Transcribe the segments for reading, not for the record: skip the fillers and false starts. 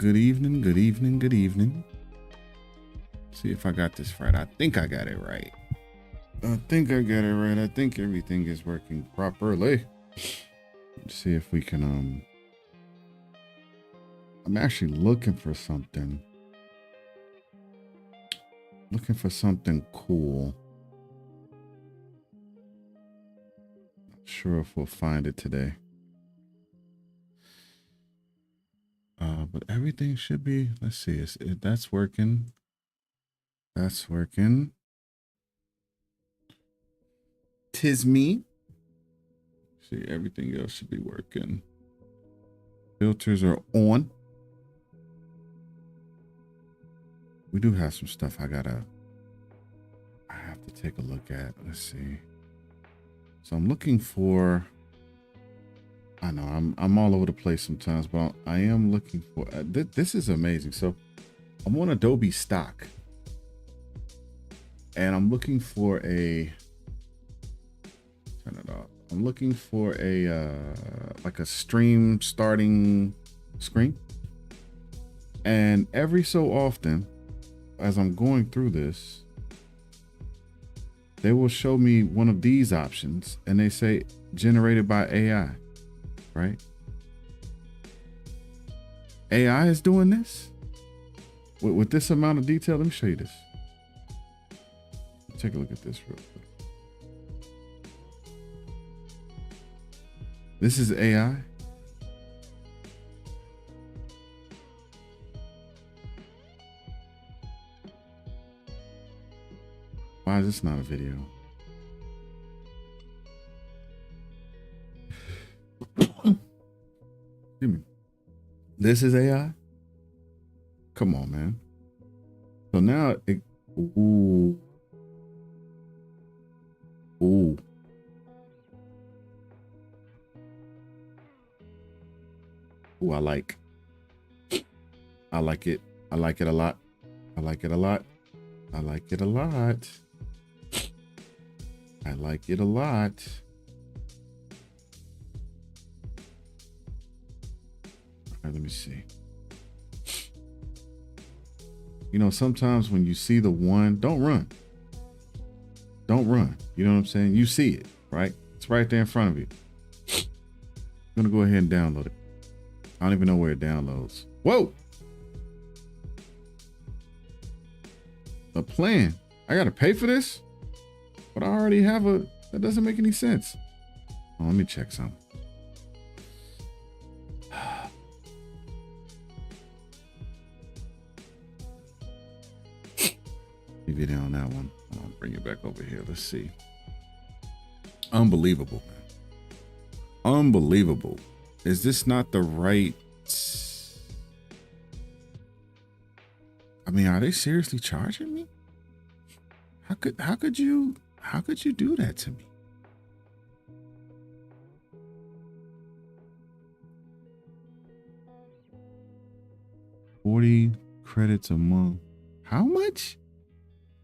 good evening, good evening, good evening. See if I got this right. I think I got it right. I think everything is working properly. Let's see if we can, I'm actually looking for something. Looking for something cool. Not sure if we'll find it today. But everything should be, let's see, that's working. That's working. 'Tis me. See, everything else should be working. Filters are on. We do have some stuff I have to take a look at. Let's see. So I'm looking for, I know I'm all over the place sometimes, but I am looking for, this is amazing. So I'm on Adobe stock and I'm looking for a, turn it off. I'm looking for a, like a stream starting screen. And every so often, as I'm going through this, they will show me one of these options and they say generated by AI, right? AI is doing this with this amount of detail. Let me show you this. Take a look at this real quick. This is AI. Why is this not a video? Excuse me. This is AI? Come on, man. So now it, ooh. Ooh. Ooh, I like it. I like it a lot. I like it a lot. I like it a lot. I like it a lot. All right, let me see. You know, sometimes when you see the one, don't run. Don't run. You know what I'm saying? You see it, right? It's right there in front of you. I'm gonna go ahead and download it. I don't even know where it downloads. Whoa! The plan. I gotta pay for this? But I already have that doesn't make any sense. Oh, let me check something. Video on that one. I'll bring it back over here. Let's see. Unbelievable, man. Unbelievable. Is this not the right? I mean, are they seriously charging me? How could you do that to me? $40 credits a month. How much?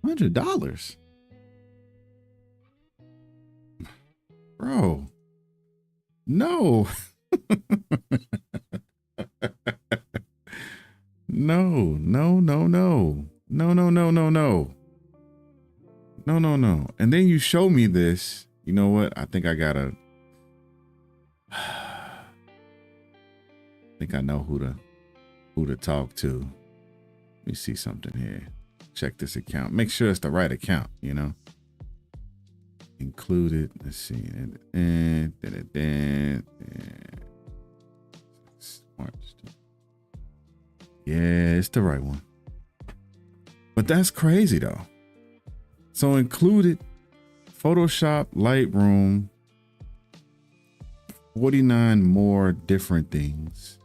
$100. Bro. No. No. And then you show me this. You know what? I think I gotta. I think I know who to talk to. Let me see something here. Check this account. Make sure it's the right account, you know. Included. Let's see. Yeah, it's the right one. But that's crazy though. So included Photoshop, Lightroom, 49 more different things.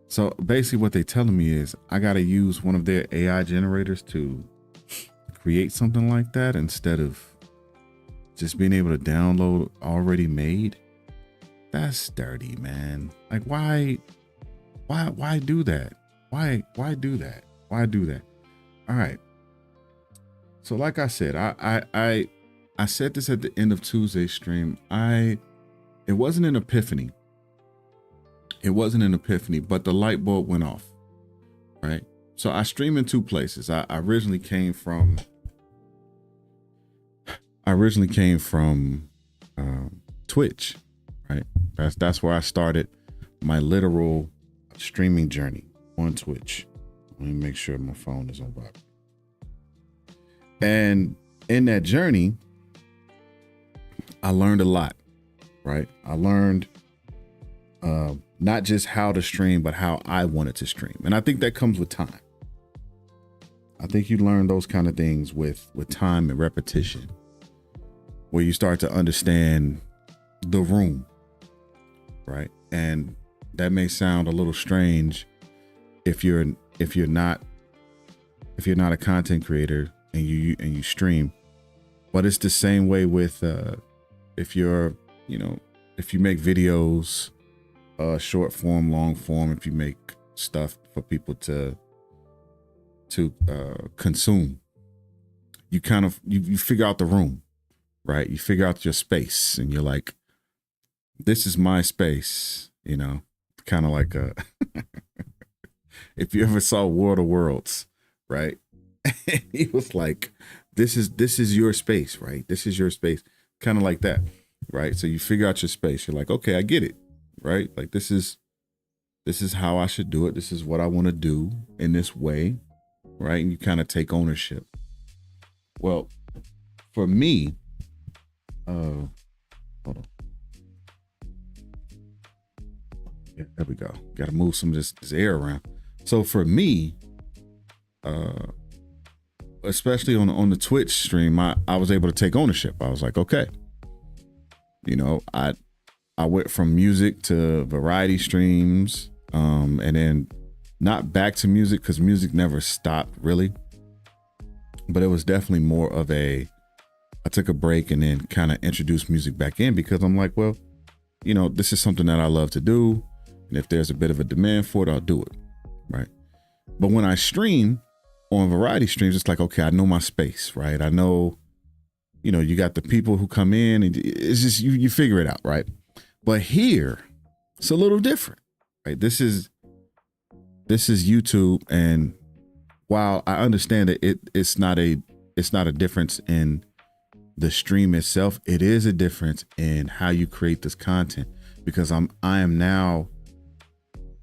So basically what they're telling me is I got to use one of their AI generators to create something like that instead of just being able to download already made. That's dirty, man. Like why do that? Why do that? Why do that? All right. So like I said, I said this at the end of Tuesday's stream. It wasn't an epiphany. It wasn't an epiphany, but the light bulb went off. right? So I stream in two places. I originally came from Twitch, right? That's where I started my literal streaming journey, on Twitch. Let me make sure my phone is on vibrate. And in that journey, I learned a lot, right? I learned not just how to stream, but how I wanted to stream. And I think that comes with time. I think you learn those kind of things with time and repetition, where you start to understand the room, right? And that may sound a little strange if you're not a content creator and you stream, but it's the same way with if you make videos, short form, long form, if you make stuff for people to consume, you figure out the room, right? You figure out your space, and you're like, this is my space, kind of like a if you ever saw World of Worlds, right? He was like, this is your space, right? This is your space, kind of like that, right? So you figure out your space. You're like, okay, I get it, right? Like this is how I should do it. This is what I want to do in this way, right? And you kind of take ownership. Well, for me, hold on. Yeah, there we go. Got to move some of this air around. So for me, especially on the Twitch stream, I was able to take ownership. I was like, okay, I went from music to variety streams, and then not back to music, because music never stopped really, but it was definitely more of I took a break and then kind of introduced music back in, because I'm like, well, this is something that I love to do, and if there's a bit of a demand for it, I'll do it, right? But when I stream on variety streams, it's like, okay, I know my space, right? I know, you got the people who come in, and it's just, you figure it out, right? But here, it's a little different, right? This is YouTube, and while I understand that it's not a difference in the stream itself, it is a difference in how you create this content, because I am now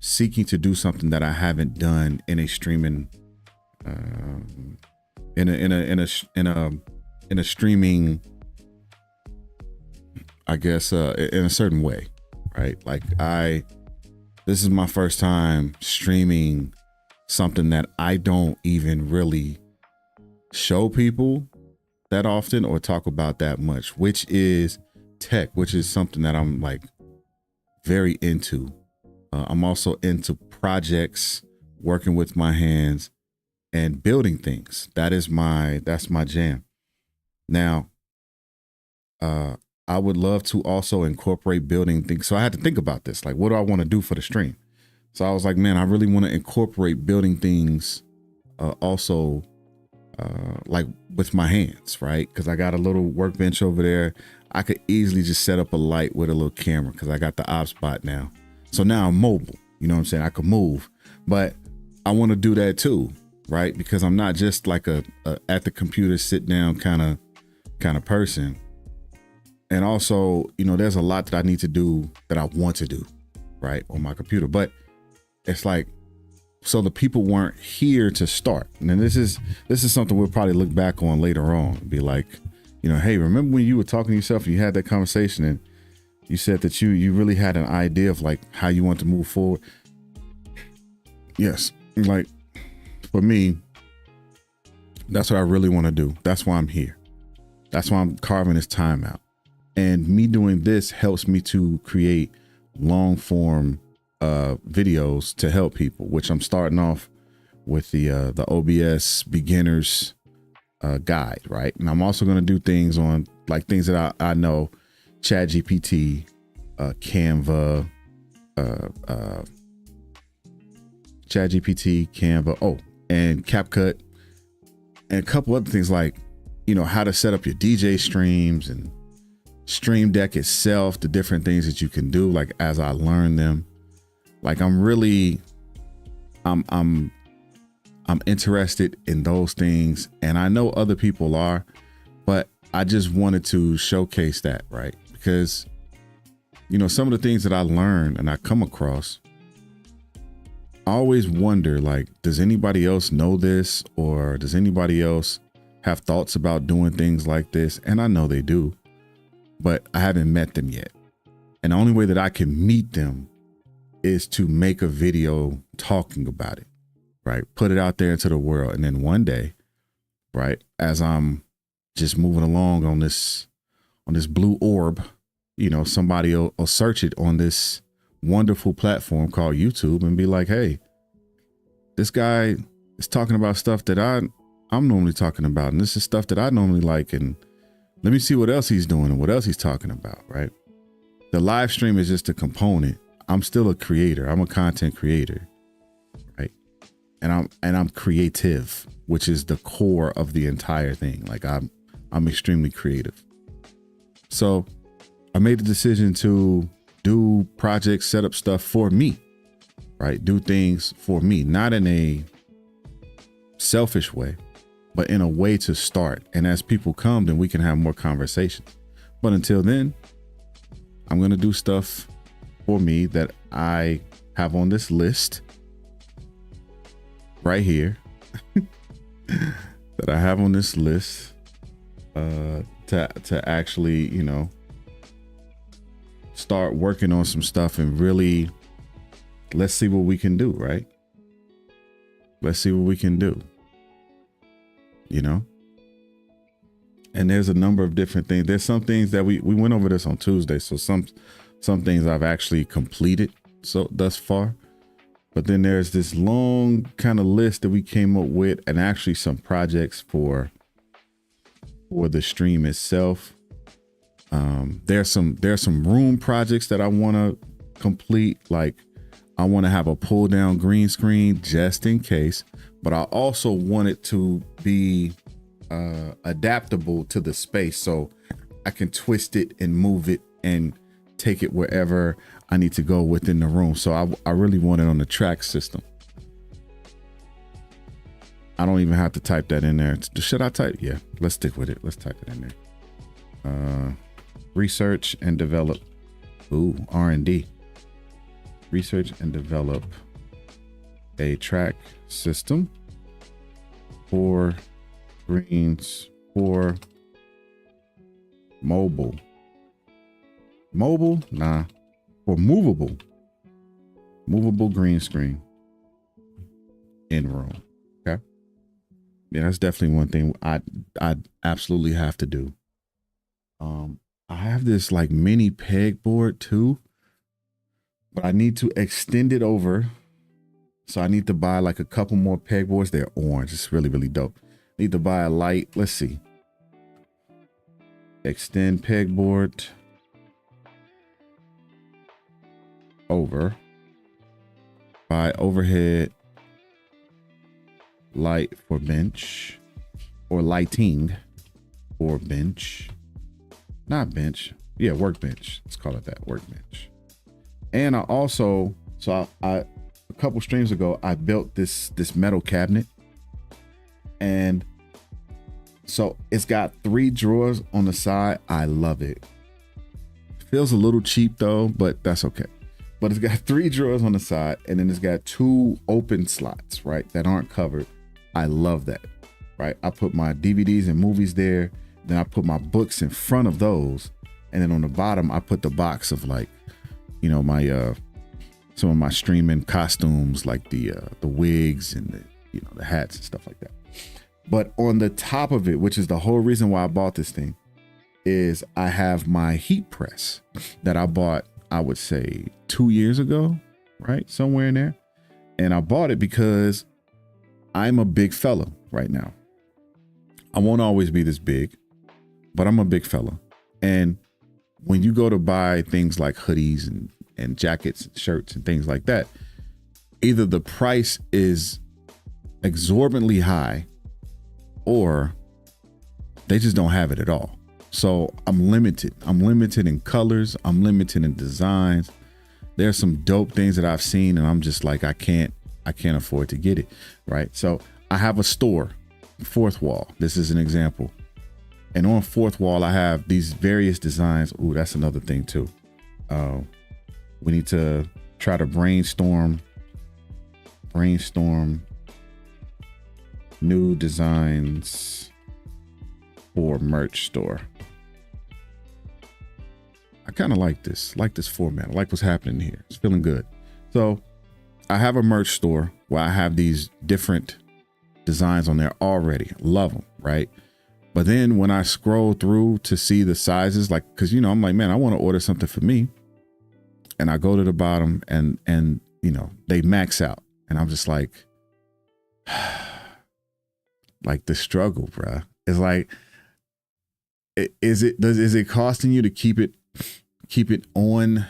seeking to do something that I haven't done in a streaming, in a streaming, I guess, in a certain way, right? Like this is my first time streaming something that I don't even really show people that often or talk about that much, which is tech, which is something that I'm like very into. I'm also into projects, working with my hands and building things. That's my jam. Now, I would love to also incorporate building things. So I had to think about this. Like, what do I want to do for the stream? So I was like, man, I really want to incorporate building things also like with my hands, right? Because I got a little workbench over there. I could easily just set up a light with a little camera, because I got the ops bot now. So now I'm mobile, you know what I'm saying? I could move, but I want to do that too, right? Because I'm not just like a at the computer, sit down kind of person. And also, there's a lot that I need to do that I want to do, right, on my computer. But it's like, so the people weren't here to start. And then this is something we'll probably look back on later on, be like, hey, remember when you were talking to yourself and you had that conversation and you said that you really had an idea of like how you want to move forward? Yes. Like for me, that's what I really want to do. That's why I'm here. That's why I'm carving this time out. And me doing this helps me to create long form videos to help people, which I'm starting off with the OBS beginners guide, right? And I'm also going to do things on like things that I know, ChatGPT, Canva, ChatGPT, Canva, and CapCut, and a couple other things like, how to set up your DJ streams and Stream Deck itself, the different things that you can do, like as I learn them. Like I'm I'm interested in those things, and I know other people are, but I just wanted to showcase that, right? Because, you know, some of the things that I learned and I come across, I always wonder, like, does anybody else know this, or does anybody else have thoughts about doing things like this? And I know they do, but I haven't met them yet. And the only way that I can meet them is to make a video talking about it, right? Put it out there into the world. And then one day, right, as I'm just moving along on this blue orb, you know, somebody will search it on this wonderful platform called YouTube and be like, hey, this guy is talking about stuff that I'm normally talking about, and this is stuff that I normally like, and let me see what else he's doing and what else he's talking about, right? The live stream is just a component. I'm still a creator. I'm a content creator, right? And I'm creative, which is the core of the entire thing. Like I'm extremely creative. So I made the decision to do projects, set up stuff for me, right? Do things for me, not in a selfish way, but in a way to start. And as people come, then we can have more conversations. But until then, I'm going to do stuff for me that I have on this list right here that I have on this list to actually, you know, start working on some stuff and really let's see what we can do, right? Let's see what we can do, you know? And there's a number of different things. There's some things that we went over this on Tuesday. So some things I've actually completed so thus far. But then there's this long kind of list that we came up with, and actually some projects for the stream itself. There's some room projects that I want to complete. Like I want to have a pull down green screen just in case, but I also want it to be adaptable to the space, so I can twist it and move it and take it wherever I need to go within the room. So I really want it on the track system. I don't even have to type that in there. Should I type? Yeah, let's stick with it. Let's type it in there. Research and develop. Ooh, R&D. Research and develop a track system for greens for mobile. Nah, for movable green screen in room. Okay. Yeah, that's definitely one thing I absolutely have to do. I have this like mini pegboard too, but I need to extend it over. So I need to buy like a couple more pegboards. They're orange. It's really, really dope. Need to buy a light. Let's see. Extend pegboard over. Buy overhead light for bench, or lighting for bench. Not bench. Yeah, workbench. Let's call it that, workbench. And I also, so I a couple streams ago, I built this metal cabinet. And so it's got 3 drawers on the side. I love it. Feels a little cheap though, but that's okay. But it's got 3 drawers on the side, and then it's got 2 open slots, right, that aren't covered. I love that, right? I put my DVDs and movies there. Then I put my books in front of those. And then on the bottom, I put the box of like, you know, my some of my streaming costumes, like the wigs and the, you know, the hats and stuff like that. But on the top of it, which is the whole reason why I bought this thing, is I have my heat press that I bought, I would say 2 years ago, right? Somewhere in there. And I bought it because I'm a big fella right now. I won't always be this big, but I'm a big fella. And when you go to buy things like hoodies and jackets and shirts and things like that, either the price is exorbitantly high or they just don't have it at all. So I'm limited. I'm limited in colors. I'm limited in designs. There's some dope things that I've seen and I'm just like, I can't afford to get it. Right. So I have a store, fourth wall. This is an example. And on fourth wall, I have these various designs. Ooh, that's another thing too. We need to try to brainstorm new designs for merch store. I kind of like this format. I like what's happening here. It's feeling good. So I have a merch store where I have these different designs on there already. Love them, right? But then when I scroll through to see the sizes, like, cause you know, I'm like, man, I want to order something for me. And I go to the bottom and, you know, they max out. And I'm just like the struggle, bruh. It's like, is it costing you to keep it on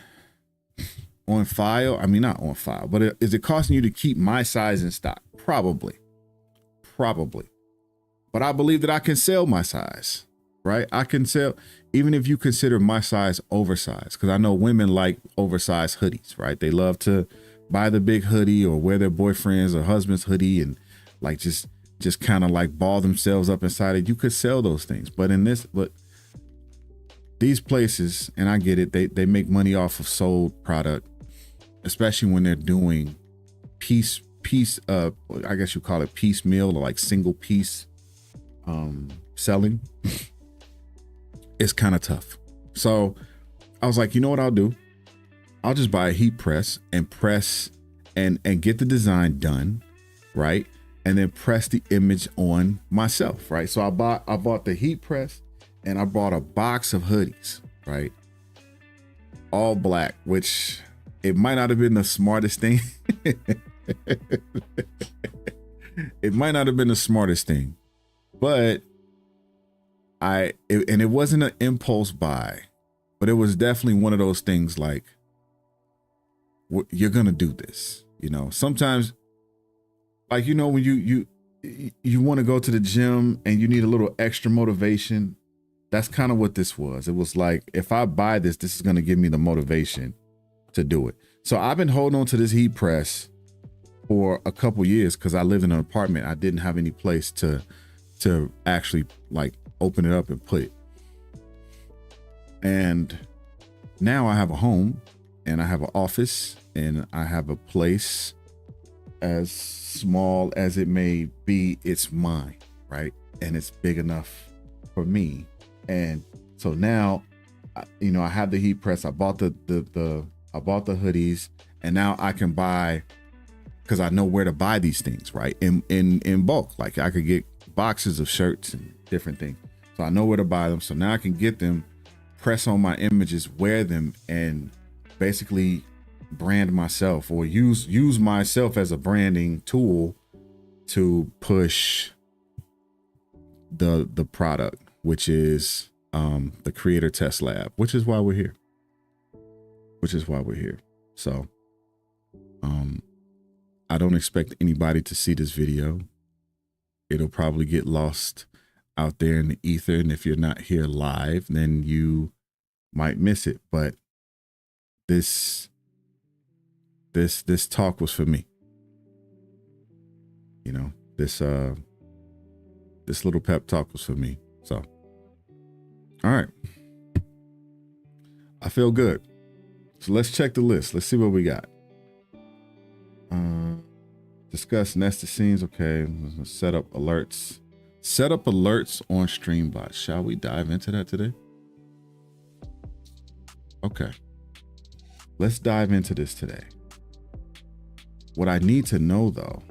file? I mean, not on file, but is it costing you to keep my size in stock? Probably. But I believe that I can sell my size, right? I can sell, even if you consider my size oversized, because I know women like oversized hoodies, right? They love to buy the big hoodie or wear their boyfriend's or husband's hoodie and like just kind of like ball themselves up inside it. You could sell those things, but these places, and I get it, they make money off of sold product, especially when they're doing piece I guess you call it piecemeal or like single piece selling. It's kind of tough. So I was like, you know what I'll do? I'll just buy a heat press and press and get the design done, right? And then press the image on myself, right? So I bought the heat press and I bought a box of hoodies, right? All black, which it might not have been the smartest thing. It might not have been the smartest thing, but it wasn't an impulse buy, but it was definitely one of those things like, you're gonna do this, you know. Sometimes, like, you know, when you want to go to the gym and you need a little extra motivation, that's kind of what this was. It was like, if I buy this is gonna give me the motivation to do it. So I've been holding on to this heat press for a couple years because I lived in an apartment. I didn't have any place to actually like open it up and put it. And now I have a home and I have an office and I have a place, as small as it may be, it's mine, right? And it's big enough for me. And so now, you know, I have the heat press. I bought the hoodies, and now I can buy, because I know where to buy these things, right? In bulk. Like I could get boxes of shirts and different things. So I know where to buy them. So now I can get them, press on my images, wear them, and basically brand myself or use myself as a branding tool to push the product, which is the Creator Test Lab, which is why we're here. So I don't expect anybody to see this video. It'll probably get lost out there in the ether. And if you're not here live, then you might miss it. But this talk was for me. You know, this little pep talk was for me. So, all right. I feel good. So let's check the list. Let's see what we got. Discuss nested scenes. Okay. Set up alerts. Set up alerts on Streamer.bot. Shall we dive into that today? Okay. Let's dive into this today. What I need to know though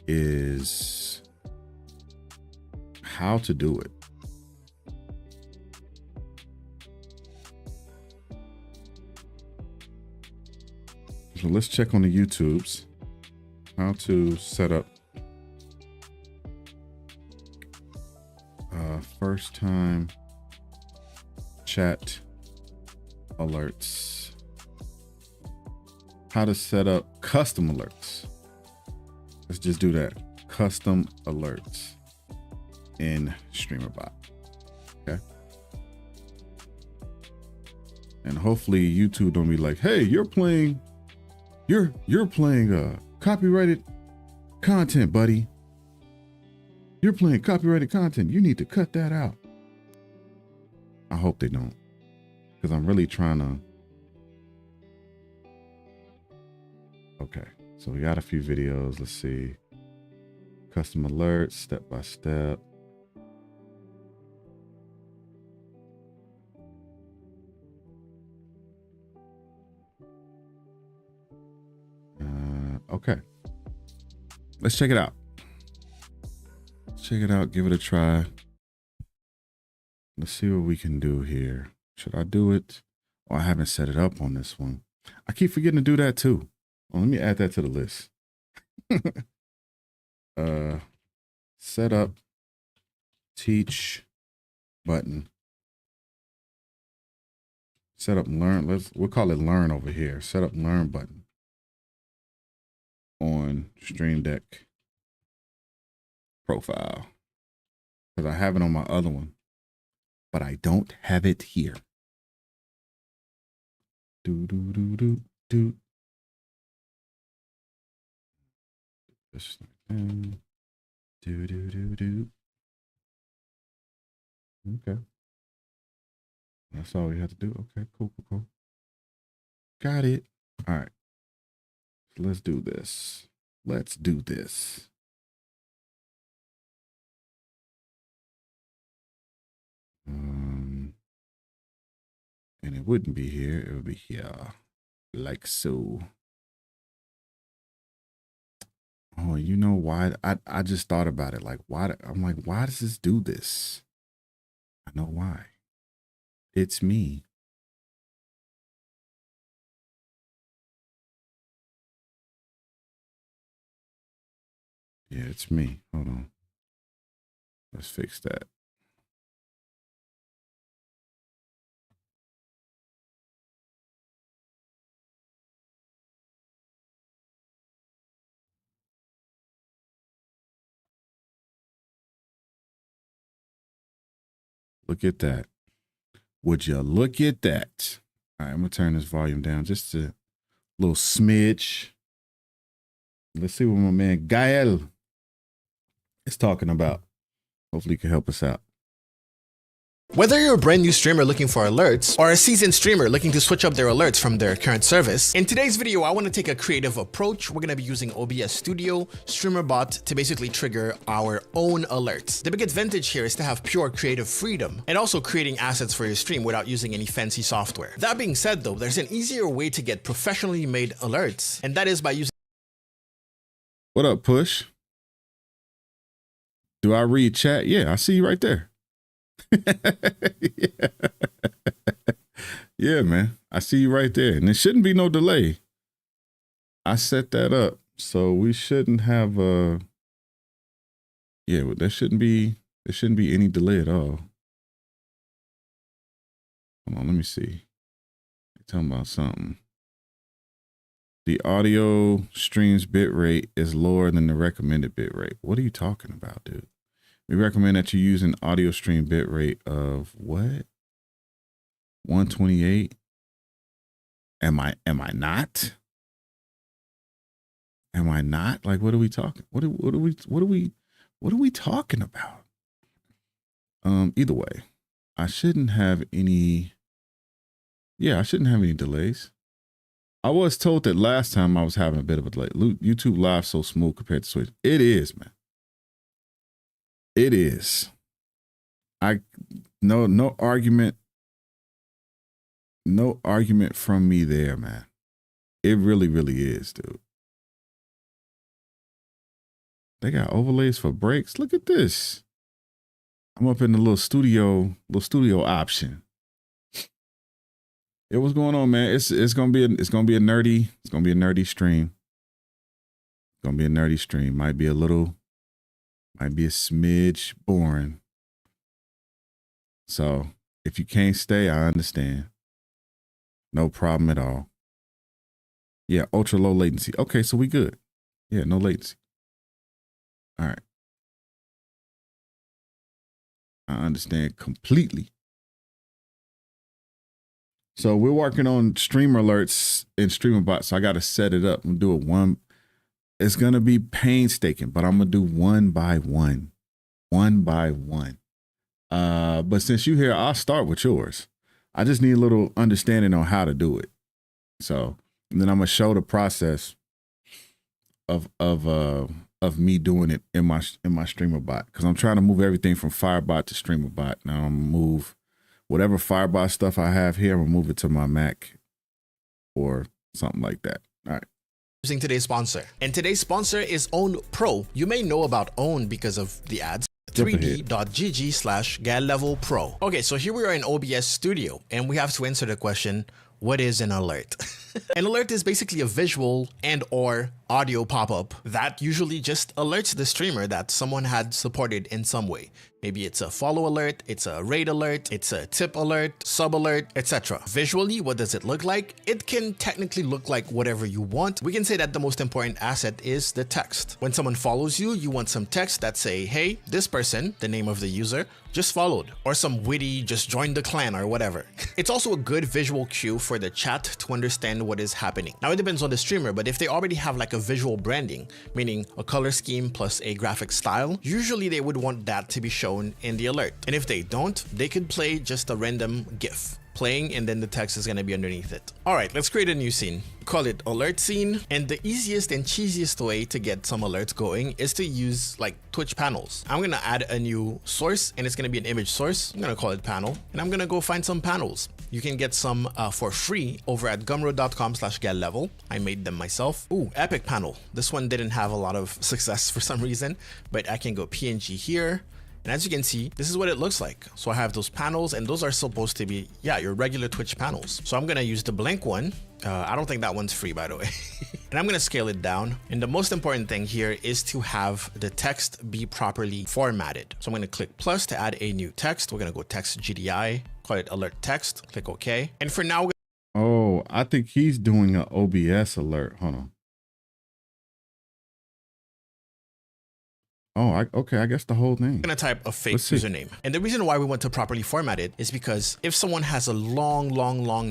is how to do it. So let's check on the YouTubes. How to set up first time chat alerts. How to set up custom alerts. Let's just do that. Custom alerts in Streamer.bot. Okay. And hopefully YouTube don't be like, hey, you're playing copyrighted content, buddy. You're playing copyrighted content. You need to cut that out. I hope they don't, because I'm really trying to. Okay, so we got a few videos. Let's see. Custom alerts, step by step. Okay, let's check it out. Check it out, give it a try. Let's see what we can do here. Should I do it? Oh, I haven't set it up on this one. I keep forgetting to do that too. Oh, let me add that to the list. Set up teach button. Set up learn. We'll call it learn over here. Set up learn button on Stream Deck profile, because I have it on my other one, but I don't have it here. Do do do do do. Do do do do. Okay, that's all we have to do. Okay, cool, cool, cool. Got it. All right, let's do this. Let's do this. And it wouldn't be here. It would be here, like so. Oh, you know why? I just thought about it. Like, why? I'm like, why does this do this? I know why. It's me. Yeah, it's me. Hold on. Let's fix that. Look at that. Would you look at that? All right, I'm going to turn this volume down just a little smidge. Let's see what my man Gael is talking about. Hopefully he can help us out. Whether you're a brand new streamer looking for alerts, or a seasoned streamer looking to switch up their alerts from their current service, in today's video I want to take a creative approach. We're going to be using OBS Studio, Streamer.bot to basically trigger our own alerts. The big advantage here is to have pure creative freedom, and also creating assets for your stream without using any fancy software. That being said though, there's an easier way to get professionally made alerts, and that is by using... What up, Push? Do I read chat? Yeah, I see you right there. Yeah. Yeah, man. I see you right there. And there shouldn't be no delay. I set that up. So we shouldn't have yeah, well, there shouldn't be any delay at all. Hold on, let me see. They're talking about something. The audio stream's bitrate is lower than the recommended bitrate. What are you talking about, dude? We recommend that you use an audio stream bitrate of what? 128. Am I not? Am I not? Like, what are we talking? What are we talking about? Either way, I shouldn't have any. Yeah, I shouldn't have any delays. I was told that last time I was having a bit of a delay. YouTube Live so smooth compared to Switch. It is, man. It is. No argument. No argument from me there, man. It really, really is, dude. They got overlays for breaks. Look at this. I'm up in the little studio option. Yeah, what's going on, man? It's gonna be a nerdy stream. It's gonna be a nerdy stream. Might be a smidge boring. So if you can't stay, I understand. No problem at all. Yeah, ultra low latency. Okay, so we good. Yeah, no latency. All right. I understand completely. So we're working on streamer alerts in Streamer.bot. So I got to set it up and do it It's going to be painstaking, but I'm going to do one by one. But since you're here, I'll start with yours. I just need a little understanding on how to do it. So, and then I'm going to show the process of me doing it in my Streamer.bot, because I'm trying to move everything from Firebot to Streamer.bot. Now I'm going to move whatever Firebot stuff I have here, I'm going to move it to my Mac or something like that. All right. Using today's sponsor. And today's sponsor is Own Pro. You may know about Own because of the ads. 3d.gg/GalLevelPro. Okay, so here we are in OBS Studio, and we have to answer the question, what is an alert? An alert is basically a visual and or audio pop-up that usually just alerts the streamer that someone had supported in some way. Maybe it's a follow alert, it's a raid alert, it's a tip alert, sub alert, etc. Visually, what does it look like? It can technically look like whatever you want. We can say that the most important asset is the text. When someone follows you, you want some text that say, hey, this person, the name of the user, just followed, or some witty, just joined the clan or whatever. It's also a good visual cue for the chat to understand what is happening. Now it depends on the streamer, but if they already have like a visual branding, meaning a color scheme plus a graphic style, usually they would want that to be shown in the alert. And if they don't, they could play just a random GIF playing, and then the text is going to be underneath it. All right, let's create a new scene. Call it alert scene. And the easiest and cheesiest way to get some alerts going is to use like Twitch panels. I'm going to add a new source, and it's going to be an image source. I'm going to call it panel, and I'm going to go find some panels. You can get some for free over at gumroad.com/GalLevel. I made them myself. Ooh, epic panel. This one didn't have a lot of success for some reason, but I can go PNG here. And as you can see, this is what it looks like. So I have those panels, and those are supposed to be, yeah, your regular Twitch panels. So I'm going to use the blank one. I don't think that one's free, by the way. And I'm going to scale it down. And the most important thing here is to have the text be properly formatted. So I'm going to click plus to add a new text. We're going to go text GDI, call it alert text, click OK. And for now, oh, I think he's doing an OBS alert. Hold on. Oh, okay. I guess the whole thing. I'm going to type a fake username. And the reason why we want to properly format it is because if someone has a long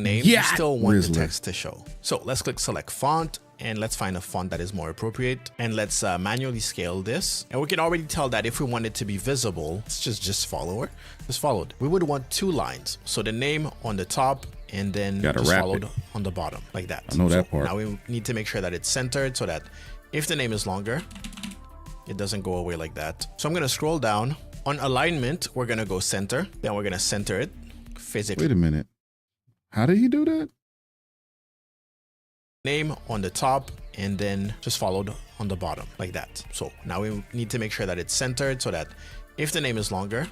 name, you still want the text to show. So let's click select font, and let's find a font that is more appropriate. And let's manually scale this. And we can already tell that if we want it to be visible, it's just follower, just followed. We would want 2 lines. So the name on the top, and then just followed on the bottom, like that. I know that part. Now we need to make sure that it's centered so that if the name is longer, it doesn't go away like that. So I'm going to scroll down. On alignment, we're going to go center. Then we're going to center it physically. Wait a minute. How did he do that? Name on the top, and then just followed on the bottom, like that. So now we need to make sure that it's centered so that if the name is longer,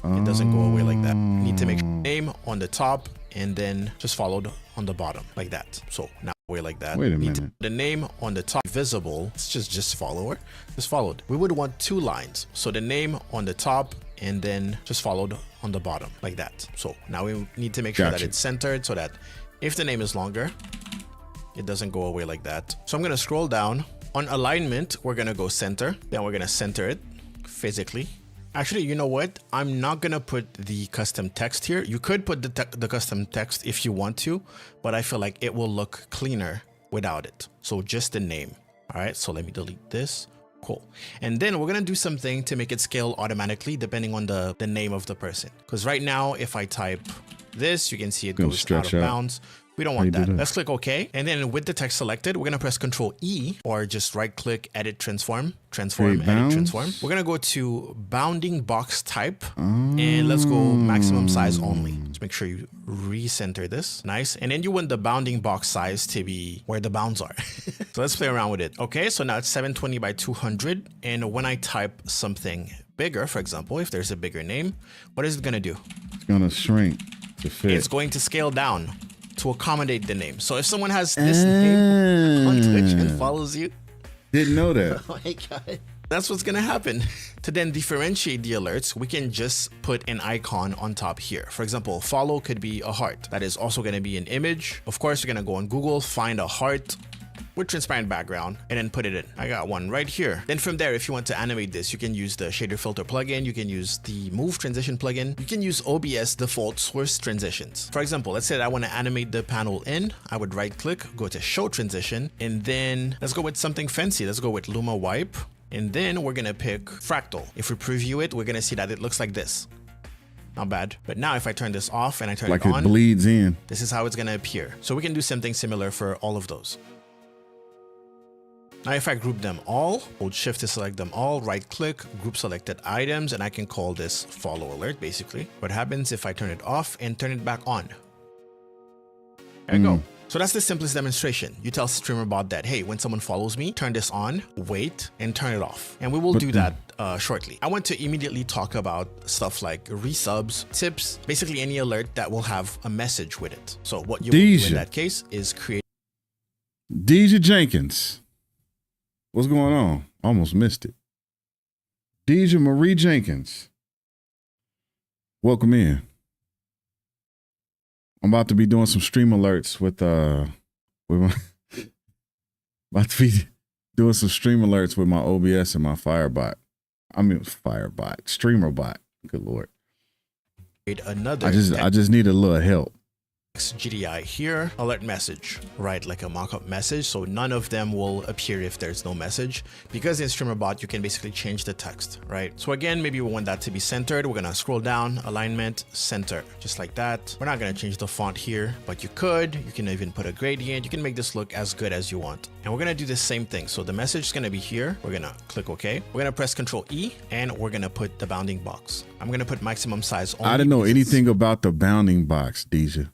it doesn't go away like that. We need to make name on the top, and then just followed on the bottom, like that. So now way like that. Wait a minute. The name on the top visible, it's just follower, just followed. We would want 2 lines. So the name on the top, and then just followed on the bottom, like that. So now we need to make sure that it's centered so that if the name is longer, it doesn't go away like that. So I'm going to scroll down. On alignment, we're going to go center. Then we're going to center it physically. Actually, you know what? I'm not going to put the custom text here. You could put the custom text if you want to, but I feel like it will look cleaner without it. So just the name. All right, so let me delete this. Cool. And then we're going to do something to make it scale automatically depending on the name of the person. Because right now, if I type this, you can see it goes out of bounds. We don't want that. Let's click OK. And then with the text selected, we're going to press Control E, or just right click, edit, transform, edit, transform. We're going to go to bounding box type, and let's go maximum size only. Just make sure you recenter this. Nice. And then you want the bounding box size to be where the bounds are. So let's play around with it. Okay, so now it's 720 by 200. And when I type something bigger, for example, if there's a bigger name, what is it going to do? It's going to shrink to fit. It's going to scale down to accommodate the name. So if someone has this name on Twitch and follows you, didn't know that. Oh my God. That's what's going to happen. To then differentiate the alerts, we can just put an icon on top here. For example, follow could be a heart. That is also going to be an image. Of course, you're going to go on Google, find a heart, with transparent background and then put it in. I got one right here. Then from there, if you want to animate this, you can use the shader filter plugin. You can use the move transition plugin. You can use OBS default source transitions. For example, let's say that I want to animate the panel in. I would right click, go to show transition, and then let's go with something fancy. Let's go with Luma wipe. And then we're going to pick fractal. If we preview it, we're going to see that it looks like this. Not bad. But now if I turn this off and I turn it on, like it bleeds in. This is how it's going to appear. So we can do something similar for all of those. Now if I group them all, hold shift to select them all, right click, group selected items, and I can call this follow alert basically. What happens if I turn it off and turn it back on? There you go. So that's the simplest demonstration. You tell Streamer.bot that, hey, when someone follows me, turn this on, wait, and turn it off. And we will do that shortly. I want to immediately talk about stuff like resubs, tips, basically any alert that will have a message with it. So what you will do in that case is create. Deja Jenkins. What's going on? Almost missed it. Deja Marie Jenkins. Welcome in. I'm about to be doing some stream alerts with my about to be doing some stream alerts with my OBS and my Firebot. Streamer.bot. Good Lord. Another I just need a little help. GDI here, alert message, right? Like a mock-up message. So none of them will appear if there's no message, because in Streamer.bot, you can basically change the text, right? So again, maybe we want that to be centered. We're going to scroll down, alignment, center, just like that. We're not going to change the font here, but you can even put a gradient. You can make this look as good as you want. And we're going to do the same thing. So the message is going to be here. We're going to click OK. We're going to press Control E and we're going to put the bounding box. I'm going to put maximum size only. I didn't know anything about the bounding box, Deja.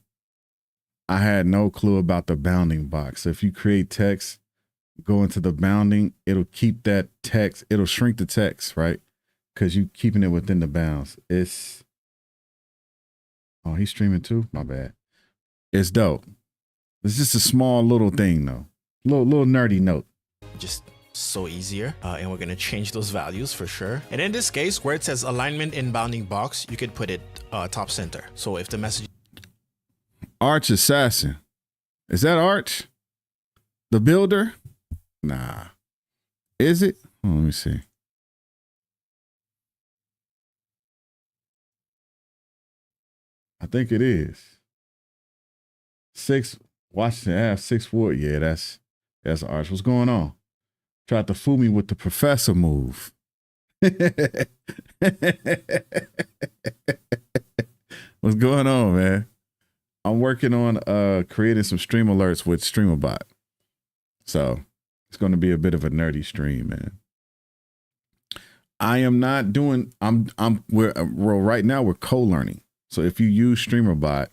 I had no clue about the bounding box. So if you create text, go into the bounding, it'll keep that text, it'll shrink the text, right? Because you're keeping it within the bounds. Oh, he's streaming too? My bad. It's dope. It's just a small little thing though. Little nerdy note. Just so easier. And we're going to change those values for sure. And in this case, where it says alignment in bounding box, you could put it top center. So if the message Arch Assassin. Is that Arch? The builder? Nah. Is it? Oh, let me see. I think it is. Washington Ave, 6 Wood. Yeah, that's Arch. What's going on? Tried to fool me with the professor move. What's going on, man? I'm working on creating some stream alerts with Streamer.bot. So it's going to be a bit of a nerdy stream, man. I am not doing, right now we're co-learning. So if you use Streamer.bot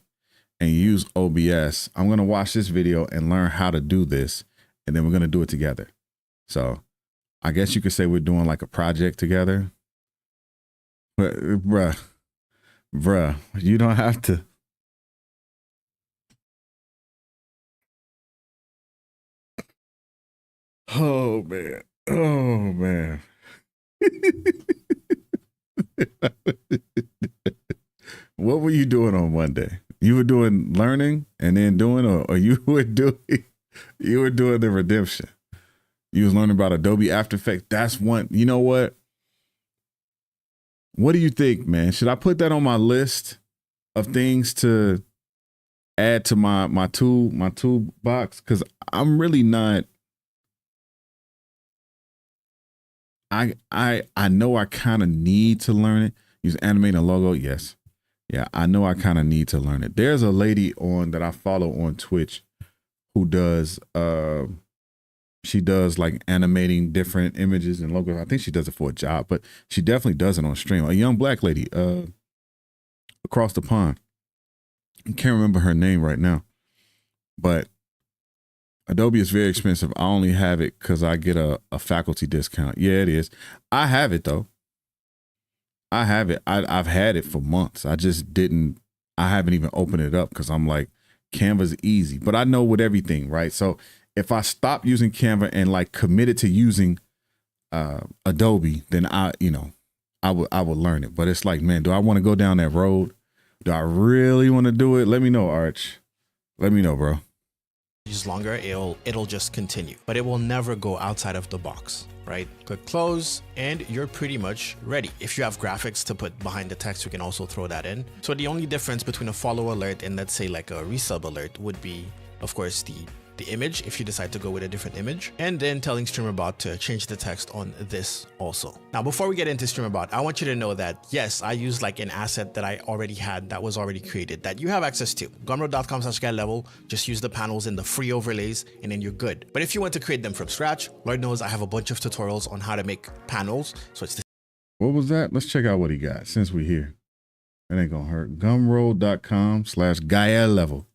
and you use OBS, I'm going to watch this video and learn how to do this. And then we're going to do it together. So I guess you could say we're doing like a project together. But bruh, you don't have to. Oh man. Oh man. What were you doing on Monday? You were doing learning and then doing, or you were doing the redemption. You was learning about Adobe After Effects. That's one. You know what? What do you think, man? Should I put that on my list of things to add to my toolbox? Because I'm really not. I know I kind of need to learn it. Use animating a logo. Yes. Yeah, I know I kind of need to learn it. There's a lady that I follow on Twitch who does she does like animating different images and logos. I think she does it for a job, but she definitely does it on stream. A young black lady across the pond. I can't remember her name right now. But Adobe is very expensive. I only have it because I get a faculty discount. Yeah, it is. I have it though. I have it. I've had it for months. I haven't even opened it up because I'm like, Canva's easy. But I know with everything, right? So if I stop using Canva and like committed to using Adobe, then I would learn it. But it's like, man, do I want to go down that road? Do I really want to do it? Let me know, Arch. Let me know, bro. longer, it'll just continue, but it will never go outside of the box, right? Click close and you're pretty much ready. If you have graphics to put behind the text, you can also throw that in. So the only difference between a follow alert and let's say like a resub alert would be, of course, the image, if you decide to go with a different image, and then telling Streamer.bot to change the text on this also. Now, before we get into Streamer.bot, I want you to know that yes, I used like an asset that I already had that was already created that you have access to. Gumroad.com/guide-level, just use the panels and the free overlays and then you're good. But if you want to create them from scratch, Lord knows I have a bunch of tutorials on how to make panels. So it's what was that? Let's check out what he got since we're here. It ain't gonna hurt. Gumroad.com/guide-level.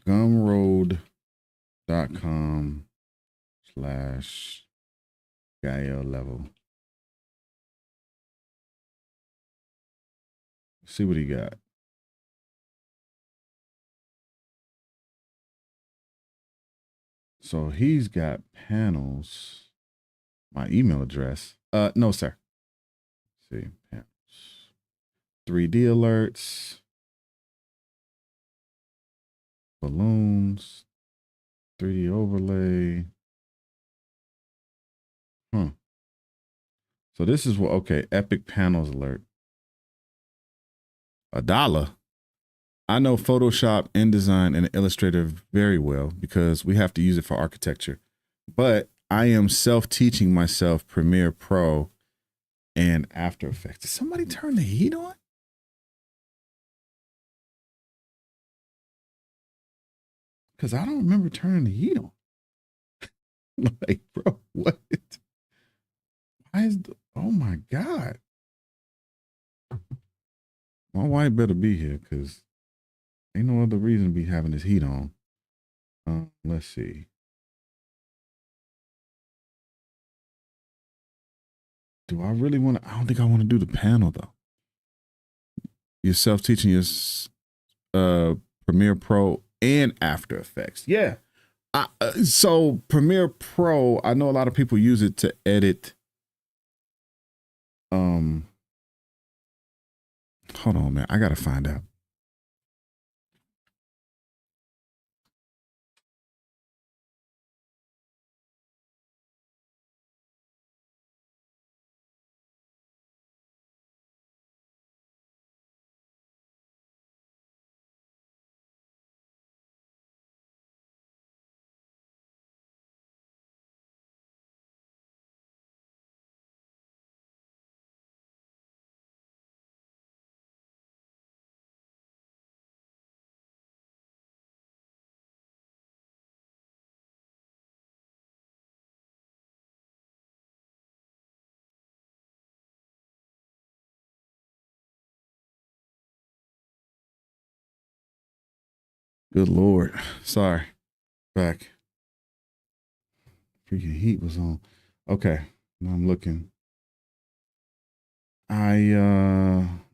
Gumroad.com/guide-level. See what he got. So he's got panels. My email address. No, sir. Let's see, panels. 3D alerts. Balloons, 3D overlay. So this is what, okay, Epic Panels Alert. $1. I know Photoshop, InDesign, and Illustrator very well because we have to use it for architecture. But I am self-teaching myself Premiere Pro and After Effects. Did somebody turn the heat on? Because I don't remember turning the heat on. Like, bro, what? Why is the, oh my God. My wife better be here because ain't no other reason to be having this heat on. Let's see. Do I really want to? I don't think I want to do the panel though. You're self-teaching your Premiere Pro and After Effects. Yeah. So Premiere Pro, I know a lot of people use it to edit. Hold on, man. I gotta find out. Good Lord. Sorry. Back. Freaking heat was on. Okay. Now I'm looking.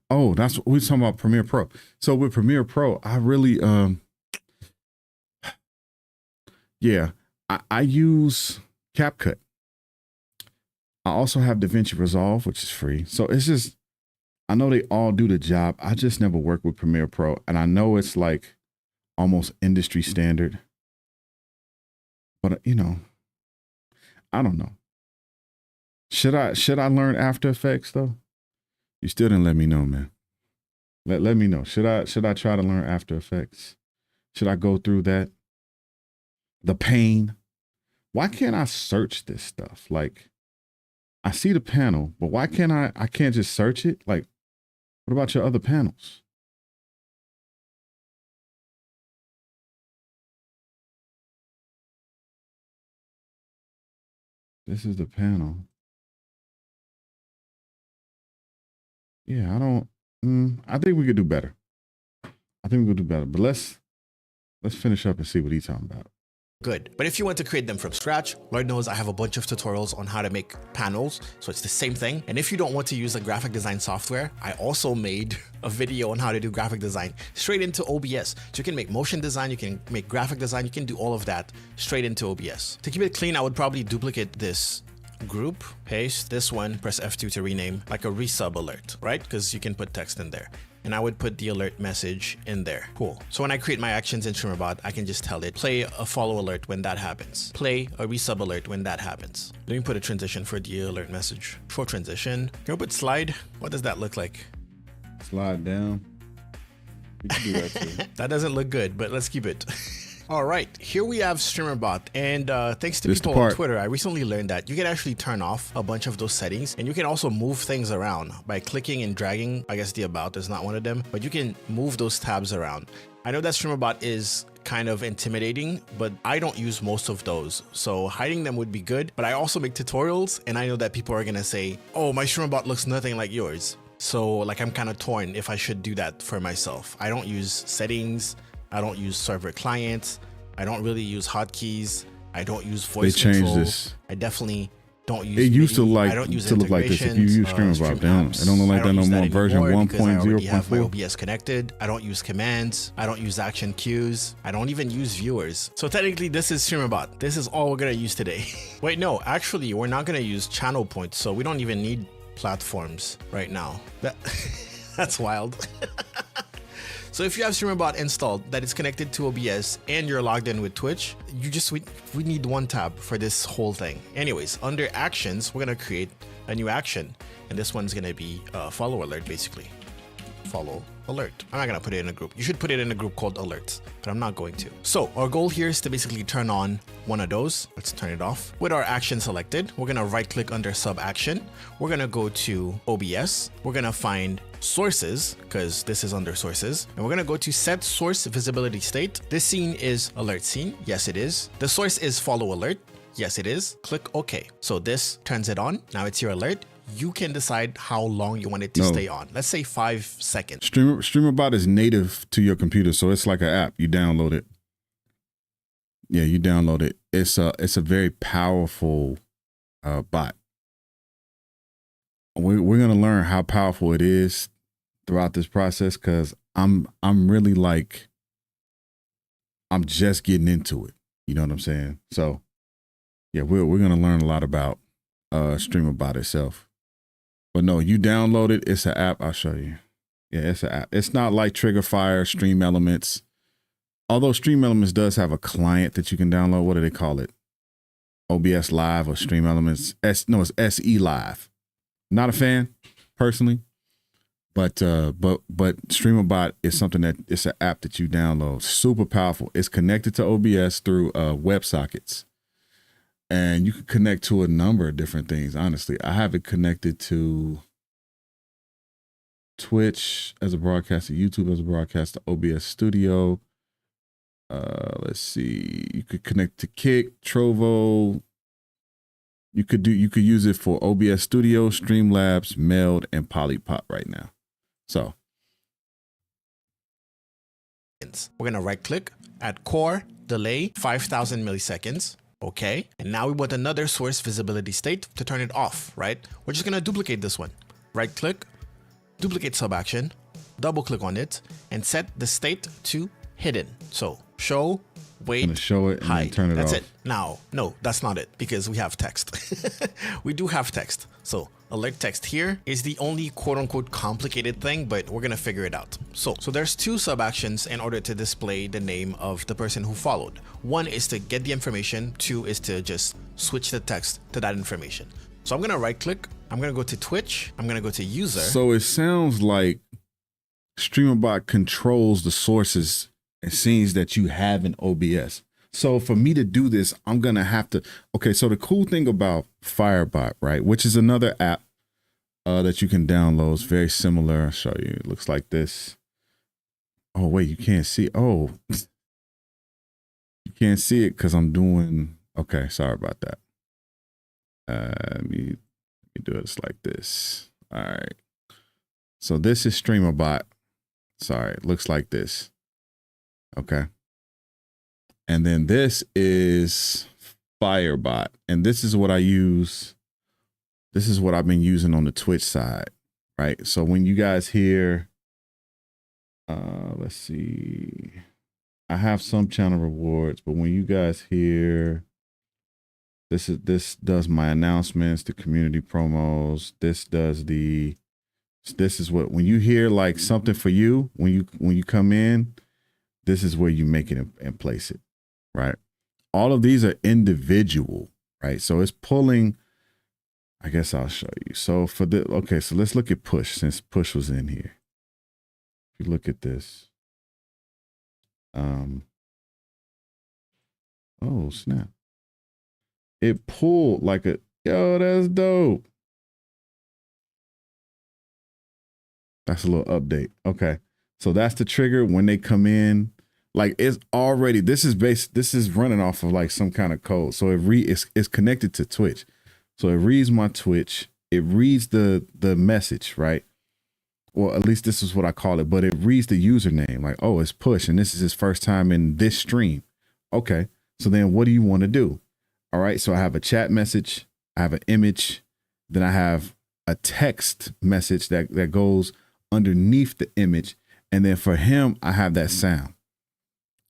Oh, that's what we're talking about, Premiere Pro. So with Premiere Pro, I really yeah, I use CapCut. I also have DaVinci Resolve, which is free. So it's just, I know they all do the job. I just never worked with Premiere Pro. And I know it's like almost industry standard. But you know, I don't know. Should I learn After Effects though? You still didn't let me know, man. Let me know. Should I try to learn After Effects? Should I go through that? The pain. Why can't I search this stuff? Like, I see the panel, but why can't I can't just search it? Like, what about your other panels? This is the panel. Yeah, I think we could do better. I think we could do better, but let's finish up and see what he's talking about. Good. But if you want to create them from scratch, Lord knows I have a bunch of tutorials on how to make panels. So it's the same thing. And if you don't want to use a graphic design software, I also made a video on how to do graphic design straight into OBS. So you can make motion design, you can make graphic design, you can do all of that straight into OBS. To keep it clean, I would probably duplicate this group, paste this one, press F2 to rename, like a resub alert, right? Because you can put text in there. and I would put the alert message in there. Cool. So when I create my actions in Streamer.bot, I can just tell it, play a follow alert when that happens. Play a resub alert when that happens. Let me put a transition for the alert message. For transition, can we put slide? What does that look like? Slide down. You can do that too. That doesn't look good, but let's keep it. All right, here we have Streamer.bot, and thanks to people on Twitter, I recently learned that you can actually turn off a bunch of those settings, and you can also move things around by clicking and dragging. I guess the about is not one of them, but you can move those tabs around. I know that Streamer.bot is kind of intimidating, but I don't use most of those, so hiding them would be good. But I also make tutorials, and I know that people are gonna say, oh, my Streamer.bot looks nothing like yours. So like I'm kind of torn if I should do that for myself. I don't use settings. I don't use server clients. I don't really use hotkeys. I don't use voice control. They changed this. I definitely don't use. It used to like to look like this. If you use Streamer.bot, it don't look like that no more. Version 1.0.4. I have my OBS connected. I don't use commands. I don't use action queues. I don't even use viewers. So technically, this is Streamer.bot. This is all we're gonna use today. Wait, no, actually, we're not gonna use channel points, so we don't even need platforms right now. That's wild. So if you have Streamer.bot installed that is connected to OBS and you're logged in with Twitch, we need one tab for this whole thing. Anyways, under actions, we're gonna create a new action, and this one's gonna be follow alert, basically. Follow alert. I'm not gonna put it in a group. You should put it in a group called alerts, but I'm not going to. So our goal here is to basically turn on one of those. Let's turn it off. With our action selected, we're gonna right click under sub action. We're gonna go to OBS. We're gonna find sources, because this is under sources, and we're gonna go to set source visibility state. This scene is alert scene. Yes, it is. The source is follow alert. Yes, it is. Click OK. So this turns it on. Now it's your alert. You can decide how long you want it to stay on. Let's say 5 seconds. Streamer.bot is native to your computer, so it's like an app. You download it. Yeah, you download it. It's a very powerful bot. We're gonna learn how powerful it is throughout this process, because I'm really like, I'm just getting into it. You know what I'm saying? So yeah, we're gonna learn a lot about Streamer.bot itself. But no, you download it. It's an app. I'll show you. Yeah, it's an app. It's not like Triggerfire, Stream Elements. Although Stream Elements does have a client that you can download. What do they call it? OBS Live or Stream Elements? It's SE Live. Not a fan, personally. But Streamer.bot is something that it's an app that you download. Super powerful. It's connected to OBS through WebSockets. And you can connect to a number of different things, honestly. I have it connected to Twitch as a broadcaster, YouTube as a broadcaster, OBS Studio. Let's see. You could connect to Kick, Trovo. You could use it for OBS Studio, Streamlabs, Meld, and Polypop right now. So we're gonna right click at core delay 5,000 milliseconds. Okay, and now we want another source visibility state to turn it off, right? We're just gonna duplicate this one. Right click, duplicate sub action, double click on it, and set the state to hidden. So show, wait, show it and hide. Then turn it that's off. It. Now, no, that's not it, because we have text. We do have text. So alert text here is the only quote unquote complicated thing, but we're gonna figure it out. So there's 2 sub actions in order to display the name of the person who followed. One is to get the information, 2 is to just switch the text to that information. So I'm gonna right click, I'm gonna go to Twitch, I'm gonna go to user. So it sounds like Streamer.bot controls the sources and scenes that you have in OBS. So for me to do this, I'm gonna have to, okay, so the cool thing about Firebot, right, which is another app that you can download, it's very similar. I'll show you, it looks like this. Oh wait, you can't see, oh. You can't see it because I'm doing, okay, sorry about that. Let me do it like this. All right. So this is Streamer.bot. Sorry, it looks like this. Okay. And then this is Firebot. And this is what I use. This is what I've been using on the Twitch side, right? So when you guys hear, let's see, I have some channel rewards, but when you guys hear, this does my announcements, the community promos. This does the This is what, when you hear like something for you, when you come in, this is where you make it and place it, right? All of these are individual, right? So it's pulling, I guess I'll show you. So for the, okay, so let's look at push, since push was in here. If you look at this, oh snap. It pulled like a, yo, that's dope. That's a little update. Okay. So that's the trigger when they come in. Like it's already, this is running off of like some kind of code. So it's connected to Twitch. So it reads my Twitch. It reads the message, right? Or at least this is what I call it, but it reads the username like, oh, it's Push. And this is his first time in this stream. Okay. So then what do you want to do? All right. So I have a chat message. I have an image. Then I have a text message that goes underneath the image. And then for him, I have that sound,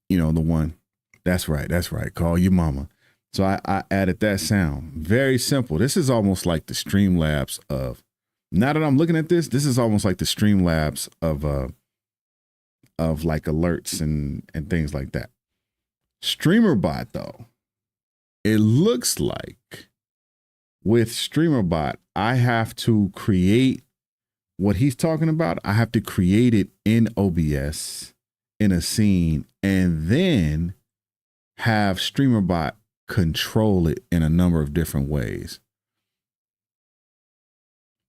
you know, the one, that's right. Call your mama. So I added that sound. Very simple. This is almost like the Streamlabs of, now that I'm looking at this, this is almost like the Streamlabs of like alerts and things like that. Streamer.bot though, it looks like with Streamer.bot, I have to create what he's talking about. I have to create it in OBS in a scene and then have Streamer.bot control it in a number of different ways.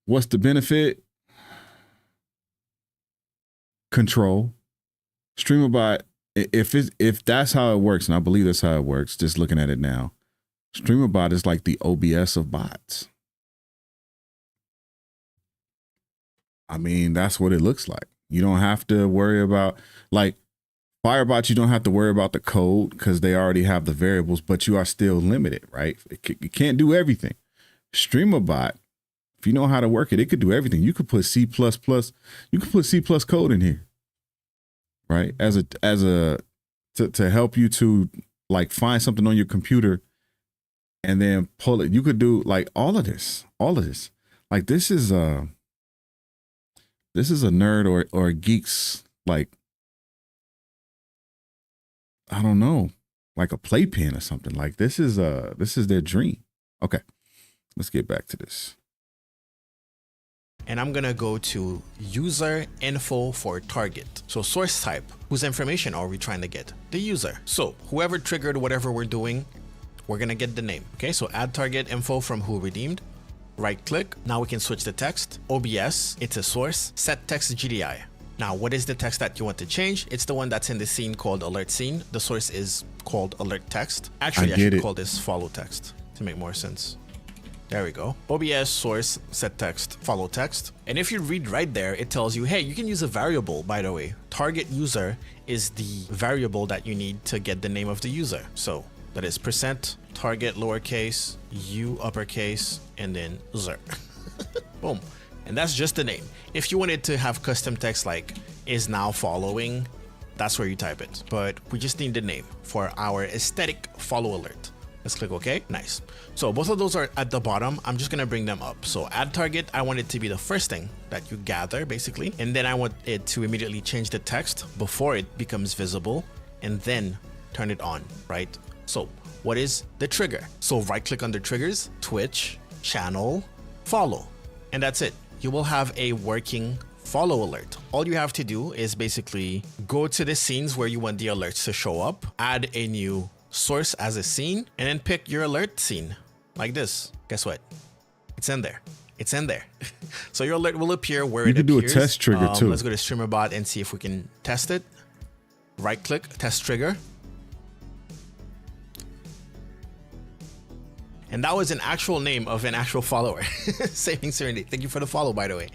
What's the benefit? Control. Streamer.bot, if that's how it works, and I believe that's how it works, just looking at it now, Streamer.bot is like the OBS of bots. I mean, that's what it looks like. You don't have to worry about, like Firebot, you don't have to worry about the code because they already have the variables, but you are still limited, right? It can't do everything. Streamer.bot, if you know how to work it, it could do everything. You could put C++, you could put C+ code in here, right? To help you to like find something on your computer and then pull it. You could do like all of this. Like this is a nerd or a geek's, like, I don't know, like a playpen or something. Like this is their dream. Okay, let's get back to this. And I'm gonna go to user info for target. So source type, whose information are we trying to get? The user. So whoever triggered whatever we're doing, we're gonna get the name. Okay, so add target info from who redeemed. Right click. Now we can switch the text. OBS, it's a source. Set text GDI. Now, what is the text that you want to change? It's the one that's in the scene called alert scene. The source is called alert text. Actually, I should call this follow text to make more sense. There we go. OBS source set text follow text. And if you read right there, it tells you, hey, you can use a variable, by the way. Target user is the variable that you need to get the name of the user. So that is % target lowercase, u uppercase, and then user. Boom. And that's just the name. If you wanted to have custom text like is now following, that's where you type it. But we just need the name for our aesthetic follow alert. Let's click OK. Nice. So both of those are at the bottom. I'm just going to bring them up. So add target, I want it to be the first thing that you gather basically. And then I want it to immediately change the text before it becomes visible and then turn it on, right? So what is the trigger? So right click under triggers, Twitch, channel, follow, and that's it. You will have a working follow alert. All you have to do is basically go to the scenes where you want the alerts to show up, add a new source as a scene, and then pick your alert scene like this. Guess what? It's in there. It's in there. So your alert will appear where it appears. You can do a test trigger too. Let's go to Streamer.bot and see if we can test it. Right click, test trigger. And that was an actual name of an actual follower. Saving Serenity. Thank you for the follow, by the way.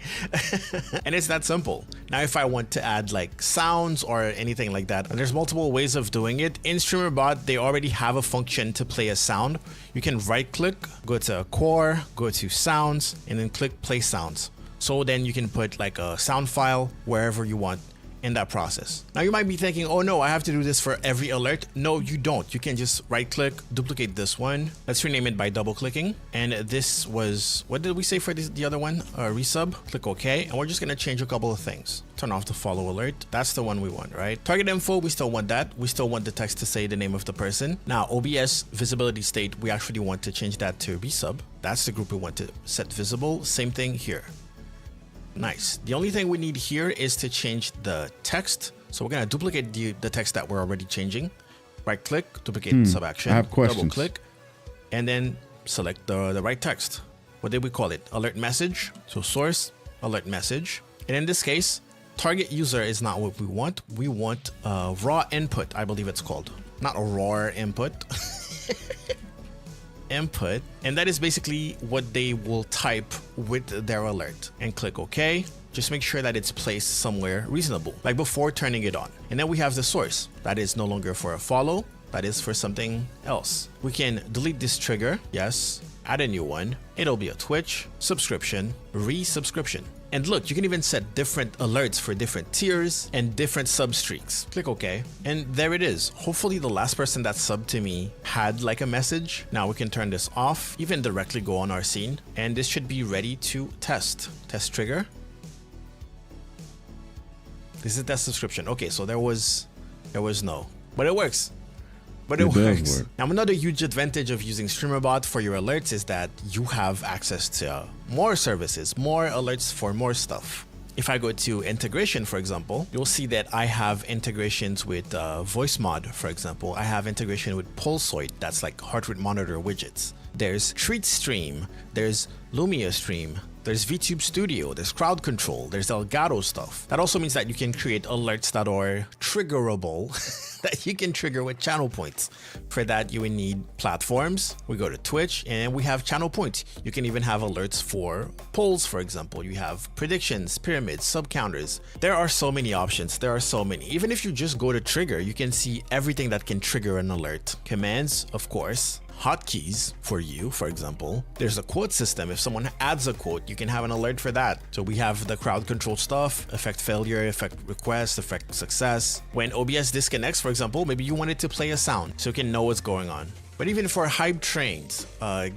And it's that simple. Now, if I want to add like sounds or anything like that, and there's multiple ways of doing it. In Streamer.bot, they already have a function to play a sound. You can right click, go to core, go to sounds, and then click play sounds. So then you can put like a sound file wherever you want in that process. Now you might be thinking, oh no, I have to do this for every alert. No, you don't. You can just right click, duplicate this one. Let's rename it by double clicking. And this was, what did we say for the other one? Resub, click OK. And we're just gonna change a couple of things. Turn off the follow alert. That's the one we want, right? Target info, we still want that. We still want the text to say the name of the person. Now OBS visibility state, we actually want to change that to resub. That's the group we want to set visible. Same thing here. Nice. The only thing we need here is to change the text. So we're going to duplicate the text that we're already changing. Right click, duplicate sub action. I have questions. Double click, and then select the right text. What did we call it? Alert message. So source, alert message. And in this case, target user is not what we want. We want raw input, I believe it's called. Not a raw input. Input, and that is basically what they will type with their alert, and click OK. Just make sure that it's placed somewhere reasonable, like before turning it on. And then we have the source. That is no longer for a follow, that is for something else. We can delete this trigger, yes, add a new one. It'll be a Twitch subscription, resubscription. And look, you can even set different alerts for different tiers and different sub streaks. Click OK. And there it is. Hopefully the last person that subbed to me had like a message. Now we can turn this off, even directly go on our scene. And this should be ready to test. Test trigger. This is test subscription. Okay, so there was no, but it works. But it works. Work. Now, another huge advantage of using Streamer.bot for your alerts is that you have access to more services, more alerts for more stuff. If I go to integration, for example, you'll see that I have integrations with VoiceMod, for example. I have integration with Pulsoid, that's like heart rate monitor widgets. There's TreatStream, there's Lumia Stream, there's VTube Studio, there's crowd control, there's Elgato stuff. That also means that you can create alerts that are triggerable, that you can trigger with channel points. For that, you would need platforms. We go to Twitch and we have channel points. You can even have alerts for polls, for example. You have predictions, pyramids, sub counters. There are so many options. There are so many. Even if you just go to trigger, you can see everything that can trigger an alert. Commands, of course. Hotkeys for you, for example. There's a quote system. If someone adds a quote, you can have an alert for that. So we have the crowd control stuff, effect failure, effect request, effect success. When OBS disconnects, for example, maybe you wanted to play a sound so you can know what's going on. But even for hype trains,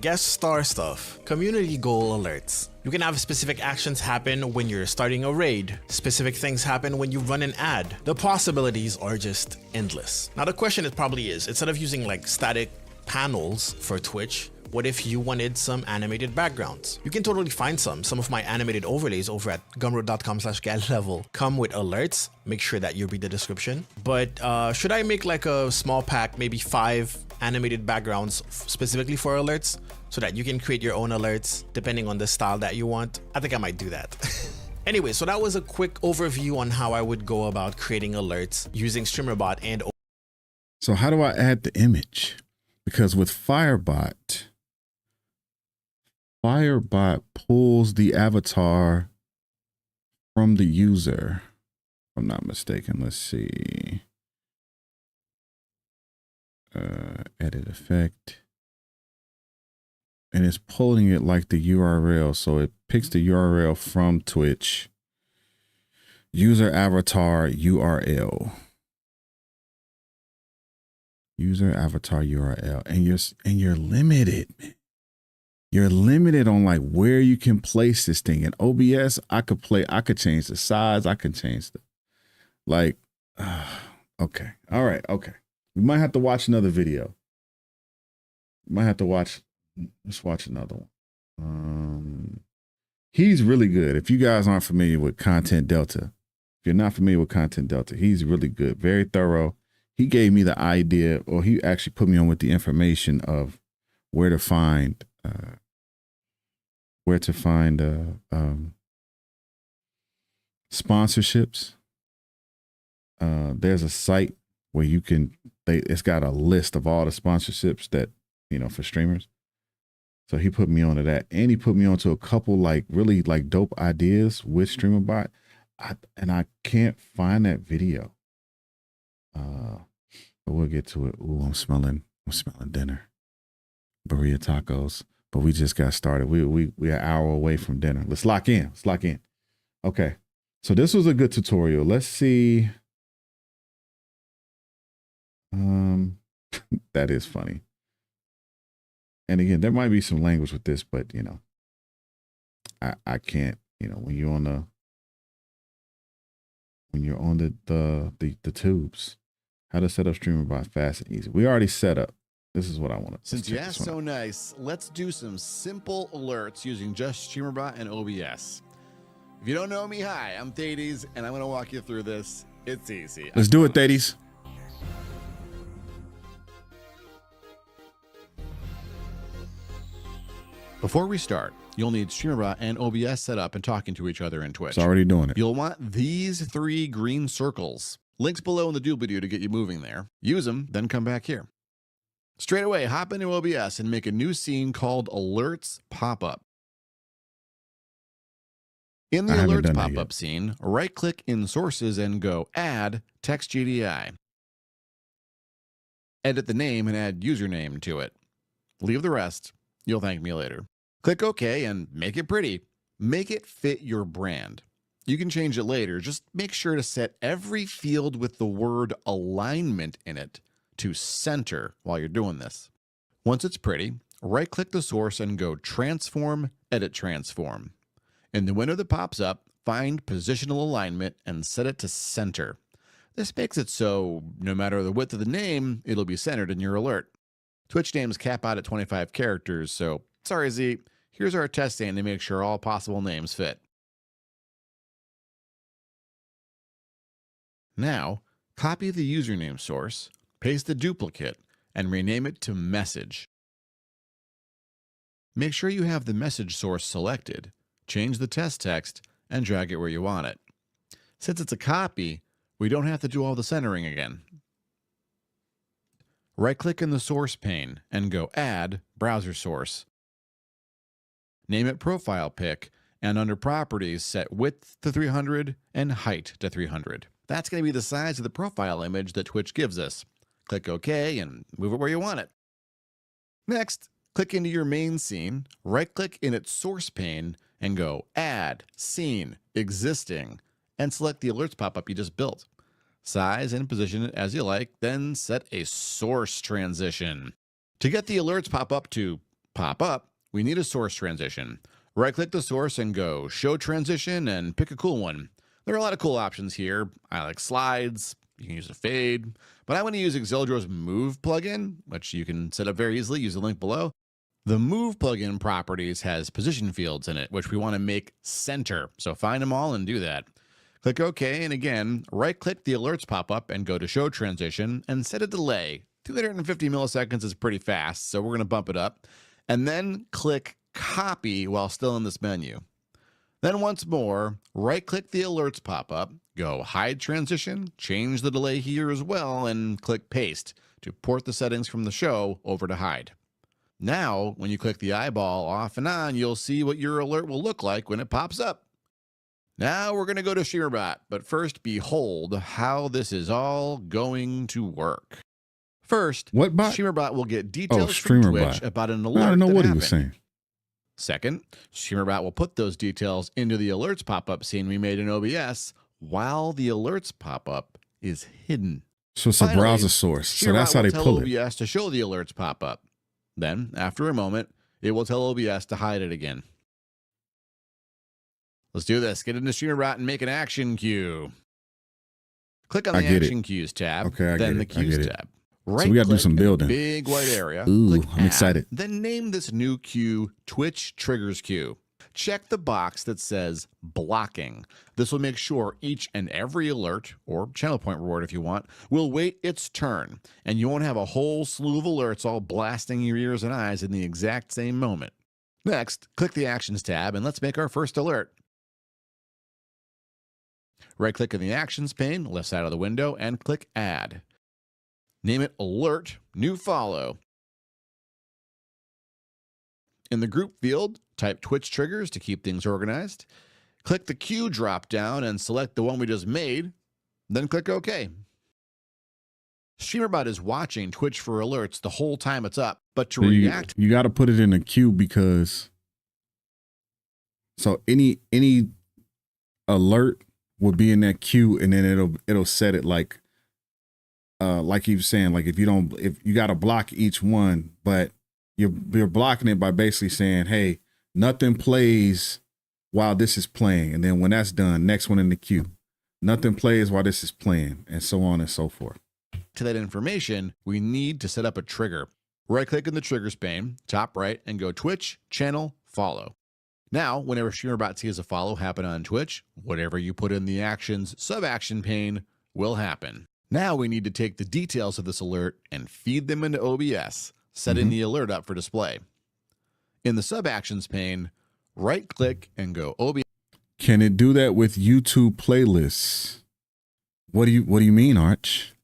guest star stuff, community goal alerts, you can have specific actions happen when you're starting a raid. Specific things happen when you run an ad. The possibilities are just endless. Now the question it probably is, instead of using like static panels for Twitch, what if you wanted some animated backgrounds? You can totally find some. Some of my animated overlays over at gumroad.com/getlevel come with alerts. Make sure that you read the description. But should I make like a small pack, maybe 5 animated backgrounds specifically for alerts so that you can create your own alerts depending on the style that you want? I think I might do that. Anyway, so that was a quick overview on how I would go about creating alerts using Streamer.bot and... So how do I add the image? Because with Firebot pulls the avatar from the user. If I'm not mistaken, let's see. Edit effect. And it's pulling it like the URL. So it picks the URL from Twitch. User avatar URL. User avatar URL, and you're limited, man. You're limited on like where you can place this thing. In OBS, I could change the size, I can change the like. Okay, all right, okay. We might have to watch another video. Let's watch another one. He's really good. If you guys aren't familiar with Content Delta, if you're not familiar with Content Delta, he's really good, very thorough. He gave me the idea, or he actually put me on with the information of where to find sponsorships. There's a site where you can, it's got a list of all the sponsorships that, you know, for streamers. So he put me onto that, and he put me onto a couple like really like dope ideas with Streamer.bot. And I can't find that video. But we'll get to it. Ooh, I'm smelling dinner. Burrito tacos. But we just got started. We're an hour away from dinner. Let's lock in. Okay. So this was a good tutorial. Let's see. That is funny. And again, there might be some language with this, but you know, I can't, you know, when you're on the tubes, how to set up Streamer.bot fast and easy. We already set up. This is what I want to. Since you asked so nice, let's do some simple alerts using just Streamer.bot and OBS. If you don't know me, hi, I'm Thades, and I'm going to walk you through this. It's easy. Let's do it, Thades. Before we start, you'll need Streamer.bot and OBS set up and talking to each other in Twitch. It's already doing it. You'll want these 3 green circles. Links below in the doobly-doo to get you moving there. Use them, then come back here. Straight away, hop into OBS and make a new scene called Alerts Pop-Up. In the Alerts Pop-Up scene, right-click in Sources and go Add Text GDI. Edit the name and add username to it. Leave the rest. You'll thank me later. Click OK and make it pretty. Make it fit your brand. You can change it later. Just make sure to set every field with the word alignment in it to center while you're doing this. Once it's pretty, right-click the source and go Transform, Edit Transform. In the window that pops up, find Positional Alignment and set it to center. This makes it so no matter the width of the name, it'll be centered in your alert. Twitch names cap out at 25 characters, so sorry Z, here's our testing to make sure all possible names fit. Now, copy the username source, paste the duplicate, and rename it to message. Make sure you have the message source selected, change the test text, and drag it where you want it. Since it's a copy, we don't have to do all the centering again. Right-click in the source pane and go Add Browser Source. Name it Profile Pic, and under Properties, set Width to 300 and Height to 300. That's going to be the size of the profile image that Twitch gives us. Click OK and move it where you want it. Next, click into your main scene, right-click in its source pane, and go Add Scene Existing, and select the alerts pop-up you just built. Size and position it as you like, then set a source transition. To get the alerts pop-up to pop up, we need a source transition. Right-click the source and go Show Transition and pick a cool one. There are a lot of cool options here. I like slides, you can use a fade, but I want to use Exildro's Move plugin, which you can set up very easily. Use the link below. The Move plugin properties has position fields in it, which we want to make center. So find them all and do that. Click OK, and again, right-click the alerts pop-up and go to Show Transition and set a delay. 250 milliseconds is pretty fast, so we're going to bump it up. And then click Copy while still in this menu. Then once more, right-click the alerts pop-up, go Hide Transition, change the delay here as well, and click Paste to port the settings from the show over to Hide. Now, when you click the eyeball off and on, you'll see what your alert will look like when it pops up. Now we're going to go to Streamer.bot, but first behold how this is all going to work. First, what bot? Streamer.bot will get details from Twitch about an alert. I don't know what happened. He was saying. Second, Streamer.bot will put those details into the alerts pop-up scene we made in OBS while the alerts pop-up is hidden. So it's a browser source. So that's how they pull it. OBS to show the alerts pop-up. Then, after a moment, it will tell OBS to hide it again. Let's do this. Get into Streamer.bot and make an action cue. Click on the Action Cues tab, then the Cues tab. Right, so we got to do some building. Big white area. Ooh, I'm excited. Then name this new cue Twitch Triggers Cue. Check the box that says Blocking. This will make sure each and every alert, or channel point reward if you want, will wait its turn, and you won't have a whole slew of alerts all blasting your ears and eyes in the exact same moment. Next, click the Actions tab, and let's make our first alert. Right-click in the Actions pane, left side of the window, and click Add. Name it Alert, New Follow. In the group field, type Twitch Triggers to keep things organized. Click the Cue drop-down and select the one we just made, then click OK. Streamer.bot is watching Twitch for alerts the whole time it's up, but to react... You got to put it in a queue because... So any alert will be in that queue, and then it'll set it like you were saying, like if you got to block each one, but you're blocking it by basically saying, hey, nothing plays while this is playing, and then when that's done, next one in the queue, nothing plays while this is playing, and so on and so forth. To that information, we need to set up a trigger. Right-click in the triggers pane, top right, and go Twitch, channel, follow. Now, whenever Streamer.bot sees a follow happen on Twitch, whatever you put in the actions sub-action pane will happen. Now we need to take the details of this alert and feed them into OBS, setting the alert up for display. In the sub-actions pane, right-click and go OBS. Can it do that with YouTube playlists? What do you mean, Arch?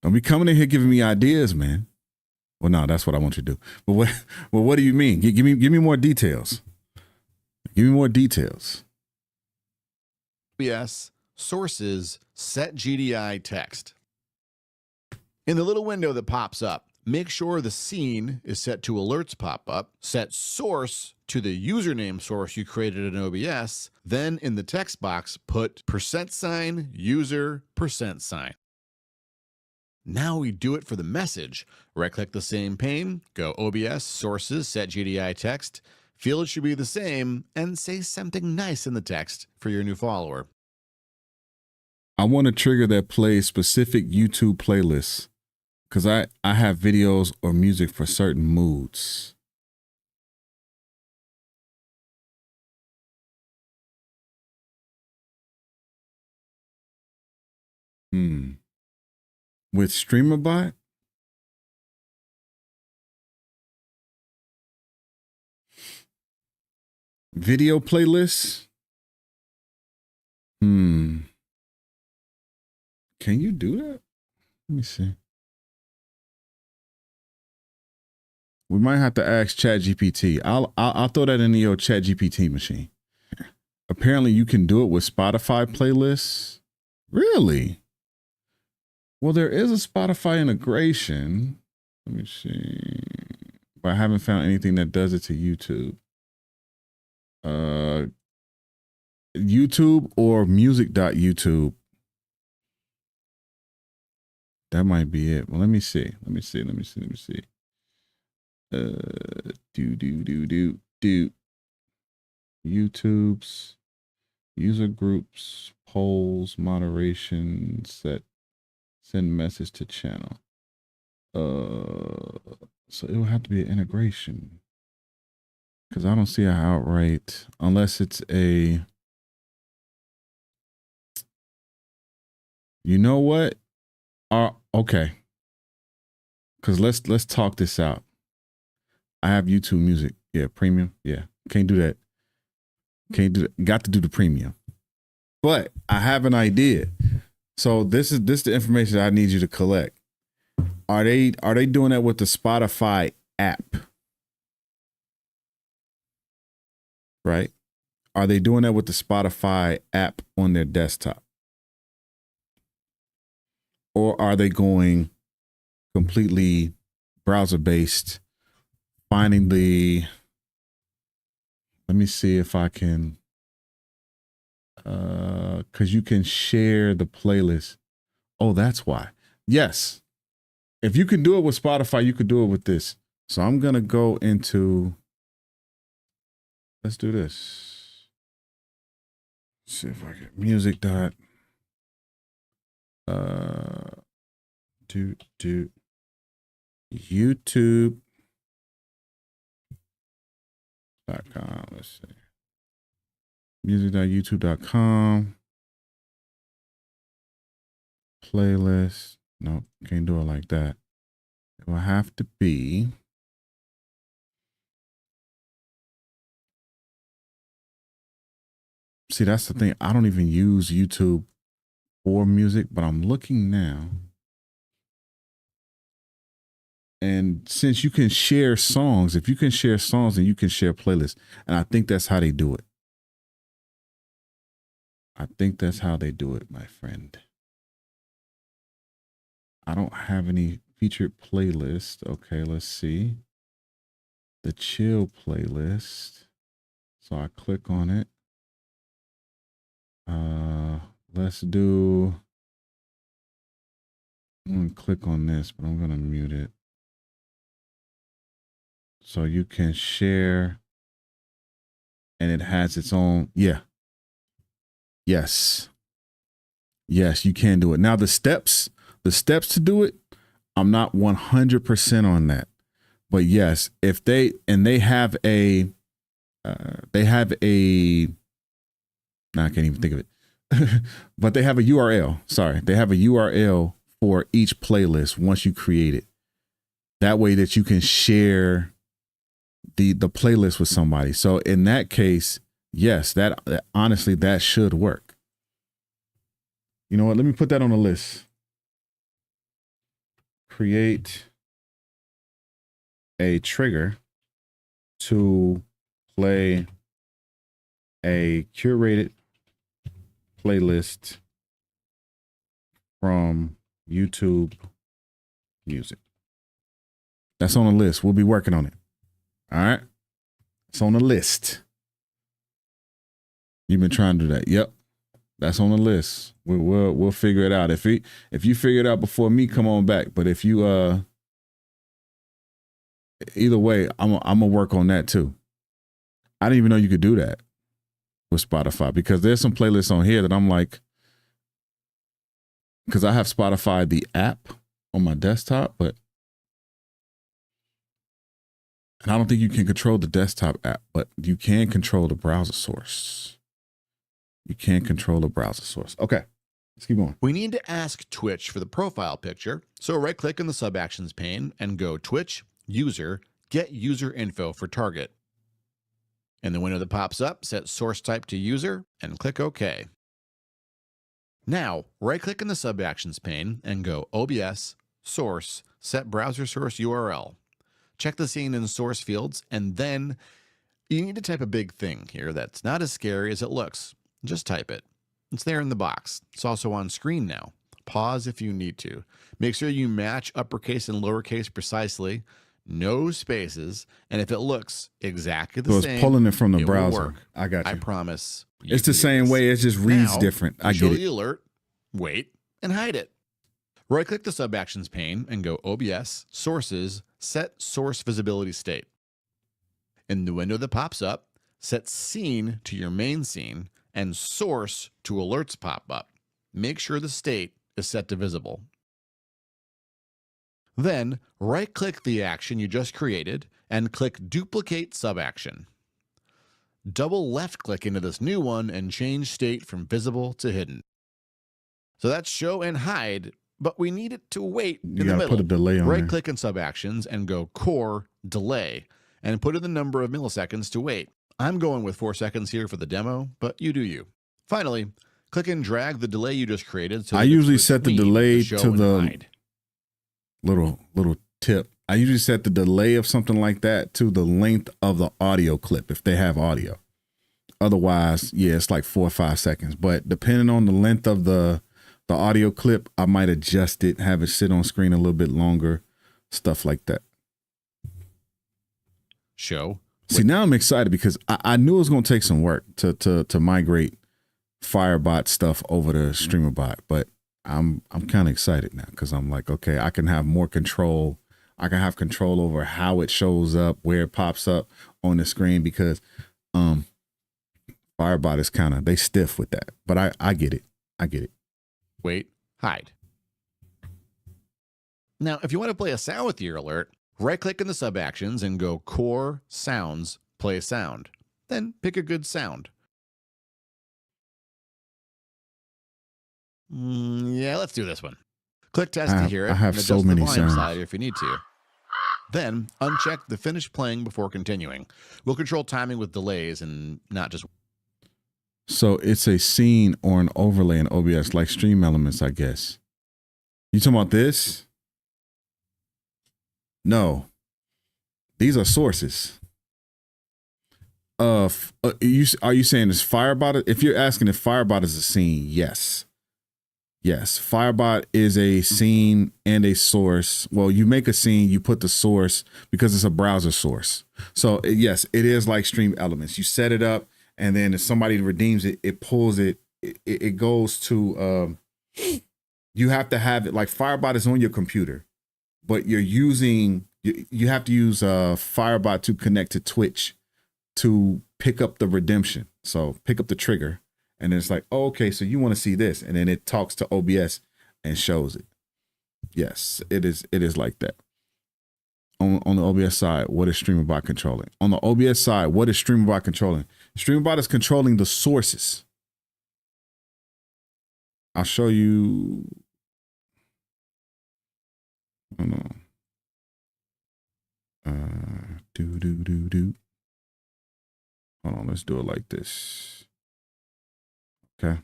Don't be coming in here giving me ideas, man. Well, no, that's what I want you to do. But what do you mean? Give me more details. Give me more details. OBS sources set GDI text. In the little window that pops up, make sure the scene is set to alerts pop up, set source to the username source you created in OBS, then in the text box, put %, user, %. Now we do it for the message. Right-click the same pane, go OBS, sources, set GDI text, field should be the same, and say something nice in the text for your new follower. I want to trigger that plays specific YouTube playlists because I have videos or music for certain moods. With Streamer.bot? Video playlists? Can you do that? Let me see. We might have to ask ChatGPT. I'll throw that into your ChatGPT machine. Apparently you can do it with Spotify playlists. Really? Well, there is a Spotify integration. Let me see. But I haven't found anything that does it to YouTube. YouTube or music.youtube. That might be it. Well, let me see. YouTube's user groups, polls, moderation, send message to channel. So it will have to be an integration because I don't see a outright unless it's a. You know what? Okay. Because let's talk this out. I have YouTube Music. Yeah, premium. Yeah, can't do that. Got to do the premium. But I have an idea. So this is the information that I need you to collect. Are they doing that with the Spotify app? Right? Are they doing that with the Spotify app on their desktop? Or are they going completely browser based, finding let me see if I can, because you can share the playlist. Oh, that's why. Yes. If you can do it with Spotify, you could do it with this. So I'm going to go into, let's do this. Let's see if I get music dot. YouTube.com. Let's see. Music.youtube.com. Playlist. Nope, can't do it like that. It will have to be. See, that's the thing. I don't even use YouTube for music, but I'm looking now. And since you can share songs, if you can share songs, then you can share playlists. And I think that's how they do it. I think that's how they do it, my friend. I don't have any featured playlist. Okay, let's see. The chill playlist. So I click on it. Let's do. I'm gonna click on this, but I'm gonna mute it. So you can share, and it has its own. Yeah. Yes. Yes, you can do it. Now the steps to do it, I'm not 100% on that. But yes, if they have a now I can't even think of it. But they have a URL. Sorry. They have a URL for each playlist once you create it. That way that you can share the playlist with somebody. So in that case, yes, that honestly, that should work. You know what? Let me put that on the list. Create a trigger to play a curated playlist from YouTube Music. That's on the list. We'll be working on it. All right. It's on the list. You've been trying to do that. Yep. That's on the list. We'll figure it out. If you figure it out before me, come on back. But if you either way, I'm gonna work on that too. I didn't even know you could do that with Spotify, because there's some playlists on here that I'm like, because I have Spotify the app on my desktop, and I don't think you can control the desktop app, but you can control the browser source. You can control the browser source. Okay, let's keep going. We need to ask Twitch for the profile picture. So right click in the sub actions pane and go Twitch, user, get user info for target. In the window that pops up, set source type to user and click OK. Now, right click in the sub actions pane and go OBS, source, set browser source URL. Check the scene and source fields, and then you need to type a big thing here that's not as scary as it looks. Just type it. It's there in the box. It's also on screen now. Pause if you need to. Make sure you match uppercase and lowercase precisely. No spaces. And if it looks exactly the same, so it's pulling it from the browser. Work. I got you. I promise. It's the same way. It just reads now, different. I show get the it. alert, wait, and hide it. Right click the sub actions pane and go OBS, sources, set source visibility state. In the window that pops up, set scene to your main scene and source to alerts pop up. Make sure the state is set to visible. Then right-click the action you just created and click Duplicate Subaction. Double left-click into this new one and change state from visible to hidden. So that's show and hide, but we need it to wait in the middle. Put a delay on right-click in Subactions and go Core Delay and put in the number of milliseconds to wait. I'm going with 4 seconds here for the demo, but you do you. Finally, click and drag the delay you just created. So I usually set the delay to the little tip. I usually set the delay of something like that to the length of the audio clip if they have audio. Otherwise, yeah, it's like 4 or 5 seconds. But depending on the length of the audio clip, I might adjust it, have it sit on screen a little bit longer, stuff like that. Show. See, now I'm excited because I knew it was going to take some work to migrate Firebot stuff over to Streamer.bot, but I'm kind of excited now because I'm like, okay, I can have more control. I can have control over how it shows up, where it pops up on the screen, because Firebot is they stiff with that. But I get it. I get it. Wait, hide. Now, if you want to play a sound with your alert, right-click in the sub-actions and go Core Sounds, Play Sound. Then pick a good sound. Yeah, let's do this one. Click Test to hear it. I have so many sounds. Slider if you need to. Then uncheck the Finish Playing before continuing. We'll control timing with delays and not just... So it's a scene or an overlay in OBS, like Stream Elements, I guess. You talking about this? No. These are sources. Are you saying is Firebot? If you're asking if Firebot is a scene, yes. Yes, Firebot is a scene and a source. Well, you make a scene, you put the source because it's a browser source. So yes, it is like Stream Elements. You set it up, and then if somebody redeems it, it pulls it it goes to you have to have it like Firebot is on your computer, but you're using you have to use Firebot to connect to Twitch to pick up the redemption. So pick up the trigger, and it's like, oh, okay, so you want to see this, and then it talks to OBS and shows it. Yes, it is like that. On the OBS side, what is Streamer.bot controlling? On the OBS side, what is Streamer.bot controlling? Streamer.bot is controlling the sources. I'll show you. I don't know. Do. Hold on, let's do it like this. Okay,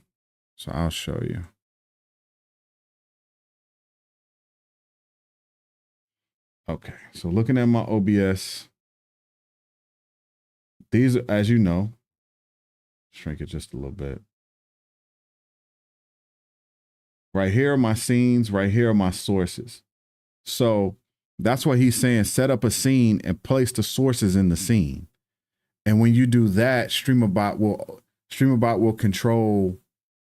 so I'll show you. Okay, so looking at my OBS, these, as you know, shrink it just a little bit. Right here are my scenes, right here are my sources. So that's what he's saying, set up a scene and place the sources in the scene. And when you do that, Streamer.bot will control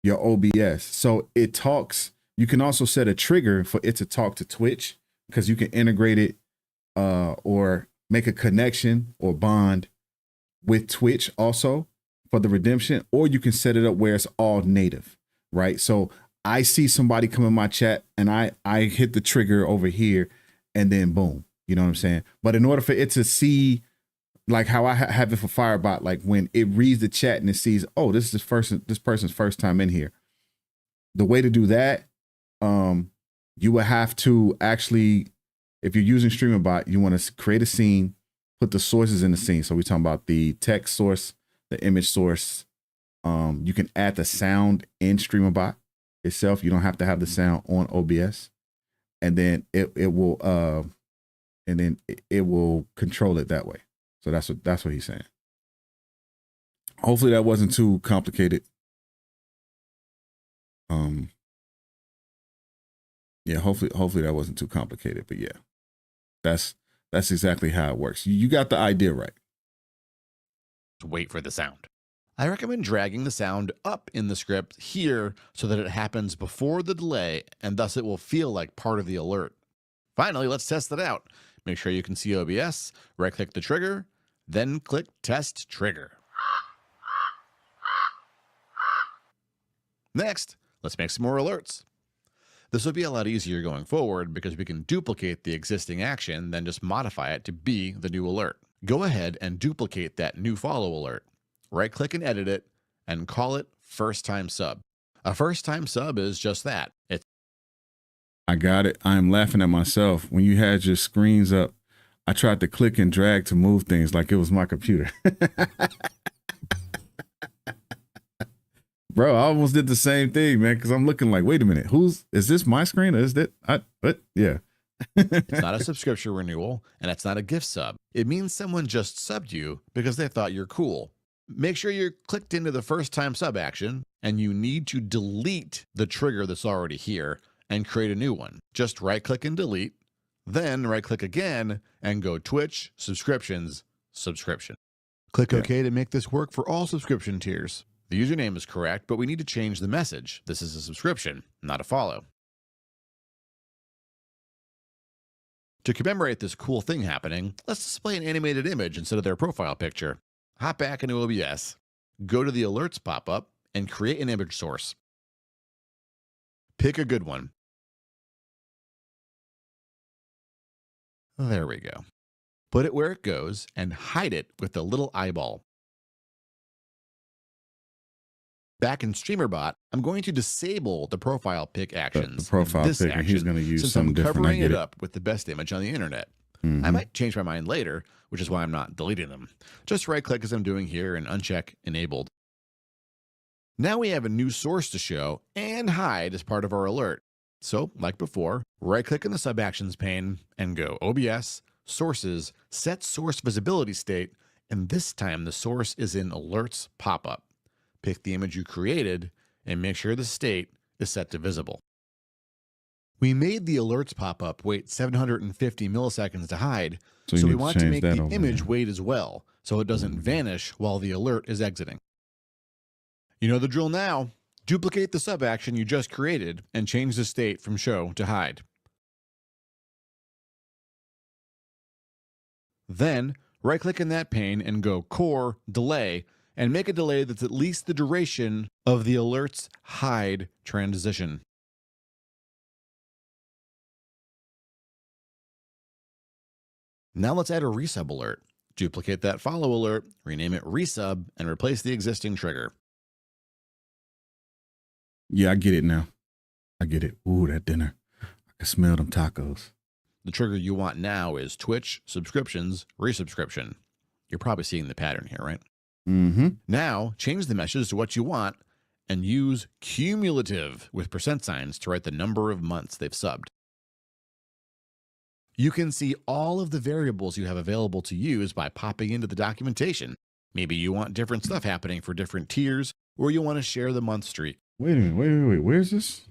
your OBS. So it talks, you can also set a trigger for it to talk to Twitch, because you can integrate it or make a connection or bond with Twitch also for the redemption, or you can set it up where it's all native, right? So I see somebody come in my chat and I hit the trigger over here and then boom, you know what I'm saying? But in order for it to see, like how I have it for Firebot, like when it reads the chat and it sees, oh, this is this person's first time in here. The way to do that, you would have to actually, if you're using Streamer.bot, you want to create a scene, put the sources in the scene. So we're talking about the text source, the image source. You can add the sound in Streamer.bot itself. You don't have to have the sound on OBS, and then it will control it that way. So that's what he's saying. Hopefully that wasn't too complicated. Yeah, hopefully that wasn't too complicated, but yeah, that's exactly how it works. You got the idea right. Wait for the sound. I recommend dragging the sound up in the script here so that it happens before the delay, and thus it will feel like part of the alert. Finally, let's test it out. Make sure you can see OBS, right-click the trigger, then click Test Trigger. Next, let's make some more alerts. This will be a lot easier going forward because we can duplicate the existing action, then just modify it to be the new alert. Go ahead and duplicate that new follow alert. Right-click and edit it, and call it First Time Sub. A first time sub is just that. I got it. I'm laughing at myself. When you had your screens up, I tried to click and drag to move things like it was my computer. Bro, I almost did the same thing, man, because I'm looking like, wait a minute, is this my screen or is that, yeah. It's not a subscription renewal, and it's not a gift sub. It means someone just subbed you because they thought you're cool. Make sure you're clicked into the first time sub action, and you need to delete the trigger that's already here and create a new one. Just right-click and delete, then right-click again and go Twitch, subscriptions, subscription. Click OK to make this work for all subscription tiers. The username is correct, but we need to change the message. This is a subscription, not a follow. To commemorate this cool thing happening, let's display an animated image instead of their profile picture. Hop back into OBS, go to the alerts pop-up, and create an image source. Pick a good one. There we go. Put it where it goes and hide it with the little eyeball. Back in Streamer.bot, I'm going to disable the profile pick actions. The profile pick, and he's going to use something different. I'm covering it up with the best image on the internet. I might change my mind later, which is why I'm not deleting them. Just right-click as I'm doing here and uncheck Enabled. Now we have a new source to show and hide as part of our alert. So, like before, right-click in the Sub-Actions pane and go OBS, Sources, Set Source Visibility State, and this time the source is in Alerts Pop-Up. Pick the image you created and make sure the state is set to visible. We made the alerts pop-up wait 750 milliseconds to hide, so we want to make the image wait as well, so it doesn't vanish while the alert is exiting. You know the drill now. Duplicate the sub action you just created and change the state from show to hide. Then, right-click in that pane and go Core Delay and make a delay that's at least the duration of the alert's hide transition. Now let's add a resub alert. Duplicate that follow alert, rename it resub, and replace the existing trigger. Yeah, I get it now. I get it. Ooh, that dinner. I can smell them tacos. The trigger you want now is Twitch, subscriptions, resubscription. You're probably seeing the pattern here, right? Mm-hmm. Now, change the message to what you want and use cumulative with percent signs to write the number of months they've subbed. You can see all of the variables you have available to use by popping into the documentation. Maybe you want different stuff happening for different tiers, or you want to share the month streak. Wait a minute. Wait. Where's this?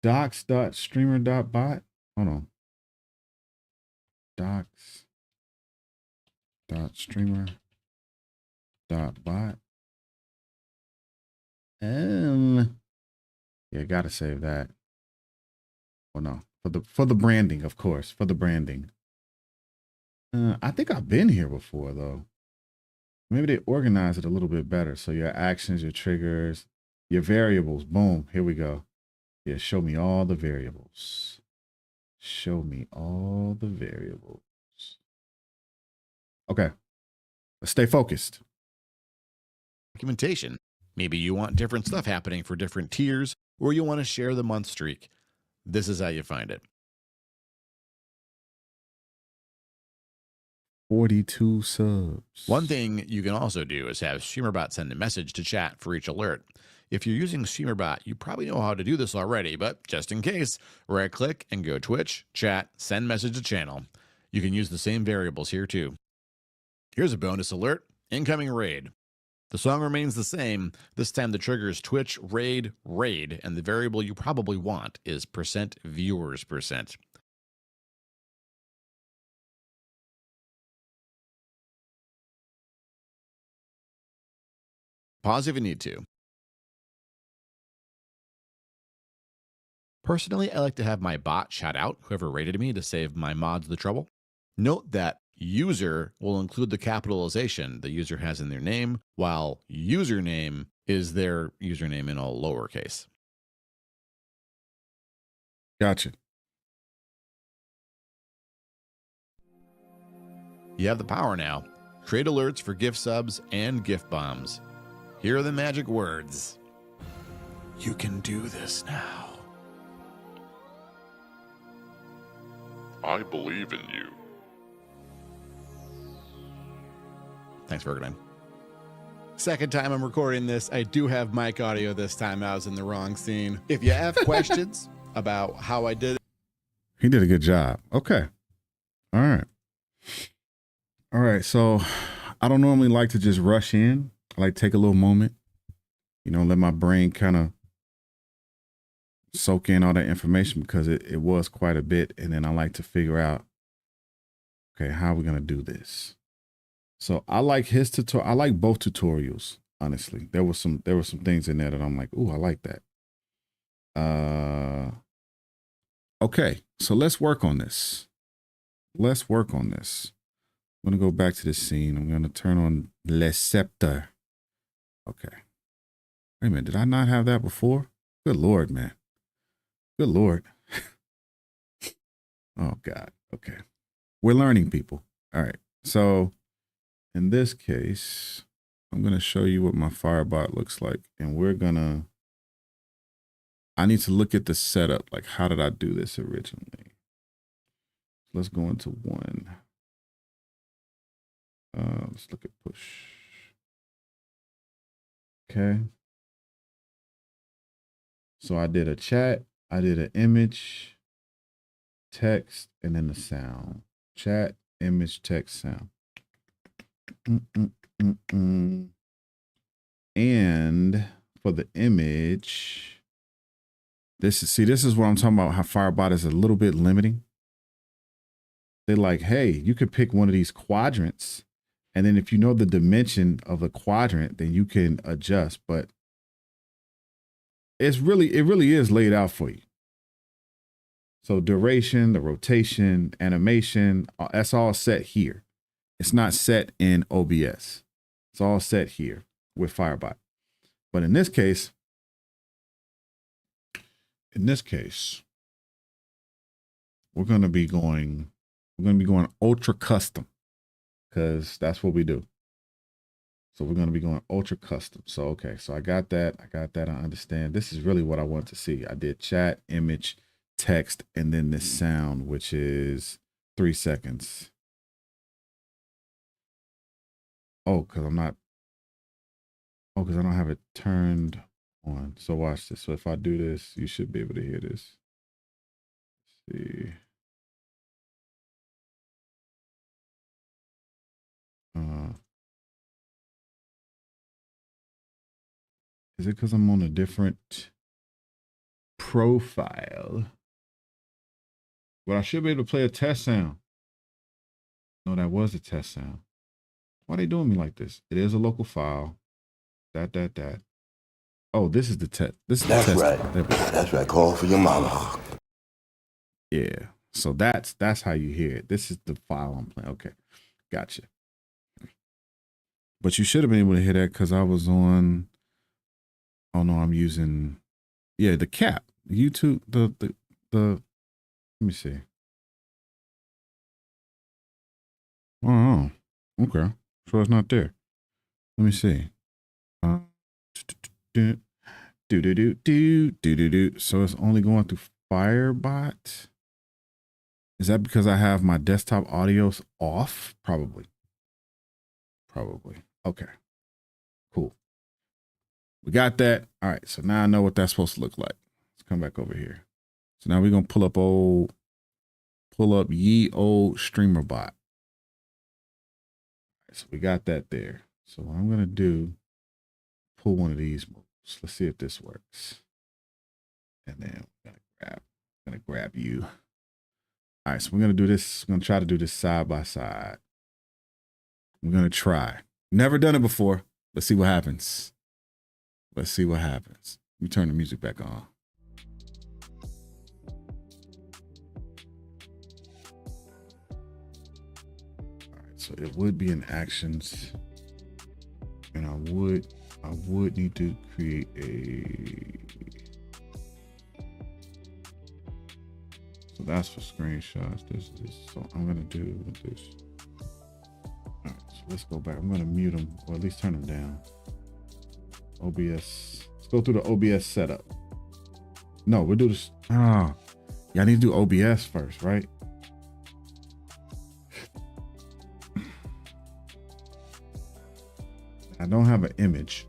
Docs.streamer.bot? Hold on. Docs.streamer.bot. Yeah, gotta save that. Well, no. For the branding, of course. For the branding. I think I've been here before though. Maybe they organize it a little bit better. So your actions, your triggers, your variables. Boom. Here we go. Yeah, show me all the variables. Show me all the variables. Okay. Let's stay focused. Documentation. Maybe you want different stuff happening for different tiers, or you want to share the month streak. This is how you find it. 42 subs. One thing you can also do is have Streamer.bot send a message to chat for each alert. If you're using Streamer.bot, you probably know how to do this already, but just in case, right-click and go Twitch, chat, send message to channel. You can use the same variables here too. Here's a bonus alert, incoming raid. The song remains the same. This time the trigger is Twitch raid, and the variable you probably want is %viewers%. Pause if you need to. Personally, I like to have my bot shout out whoever rated me to save my mods the trouble. Note that user will include the capitalization the user has in their name, while username is their username in all lowercase. Gotcha. You have the power now. Create alerts for gift subs and gift bombs. Here are the magic words. You can do this now. I believe in you. Thanks, Bergheim. Second time I'm recording this. I do have mic audio this time. I was in the wrong scene. If you have questions about how I did it. He did a good job. Okay. All right. All right. So I don't normally like to just rush in. I like to take a little moment, let my brain kind of soak in all that information because it was quite a bit. And then I like to figure out, okay, how are we going to do this? So I like his tutorial. I like both tutorials, honestly. There were some things in there that I'm like, ooh, I like that. Okay, so let's work on this. I'm going to go back to the scene. I'm going to turn on Le Scepter. Okay. Wait a minute, did I not have that before? Good Lord, man. Good Lord. Oh God. Okay. We're learning, people. All right. So in this case, I'm going to show you what my Firebot looks like. And I need to look at the setup. Like, how did I do this originally? Let's go into one. Let's look at push. Okay. So I did a chat. I did an image, text, and then the sound. Chat, image, text, sound. And for the image, this is what I'm talking about, how Firebot is a little bit limiting. They're like, hey, you could pick one of these quadrants, and then if you know the dimension of the quadrant, then you can adjust. But it really is laid out for you. So duration, the rotation, animation, that's all set here. It's not set in OBS. It's all set here with Firebot. But in this case, we're going to be going ultra custom, because that's what we do. So we're going to be going ultra custom. So, okay. So I got that. I understand. This is really what I want to see. I did chat, image, text, and then this sound, which is 3 seconds. Oh, because I don't have it turned on. So watch this. So if I do this, you should be able to hear this. Let's see. Is it because I'm on a different profile? But I should be able to play a test sound. No, that was a test sound. Why are they doing me like this? It is a local file. That. Oh, this is the test. That's right. That's right. Call for your mama. Yeah. So that's how you hear it. This is the file I'm playing. Okay. Gotcha. But you should have been able to hear that because I was on. Oh no, I'm using the cap. YouTube, the let me see. Oh, okay. So it's not there. Let me see. So it's only going through Firebot. Is that because I have my desktop audios off? Probably. Okay. Cool. We got that. All right. So now I know what that's supposed to look like. Let's come back over here. So now we're going to pull up ye old Streamer.bot. So we got that there. So what I'm going to do, pull one of these moves. Let's see if this works. And then we're going to grab you. All right. So we're going to do this. We're going to try to do this side by side. We're going to try. Never done it before. Let's see what happens. Let me turn the music back on. All right, so it would be in actions, and I would need to create a. So that's for screenshots. This. So I'm gonna do this. All right, so let's go back. I'm gonna mute them, or at least turn them down. OBS. Let's go through the OBS setup. No, we'll do this. Oh, yeah, I need to do OBS first, right? I don't have an image.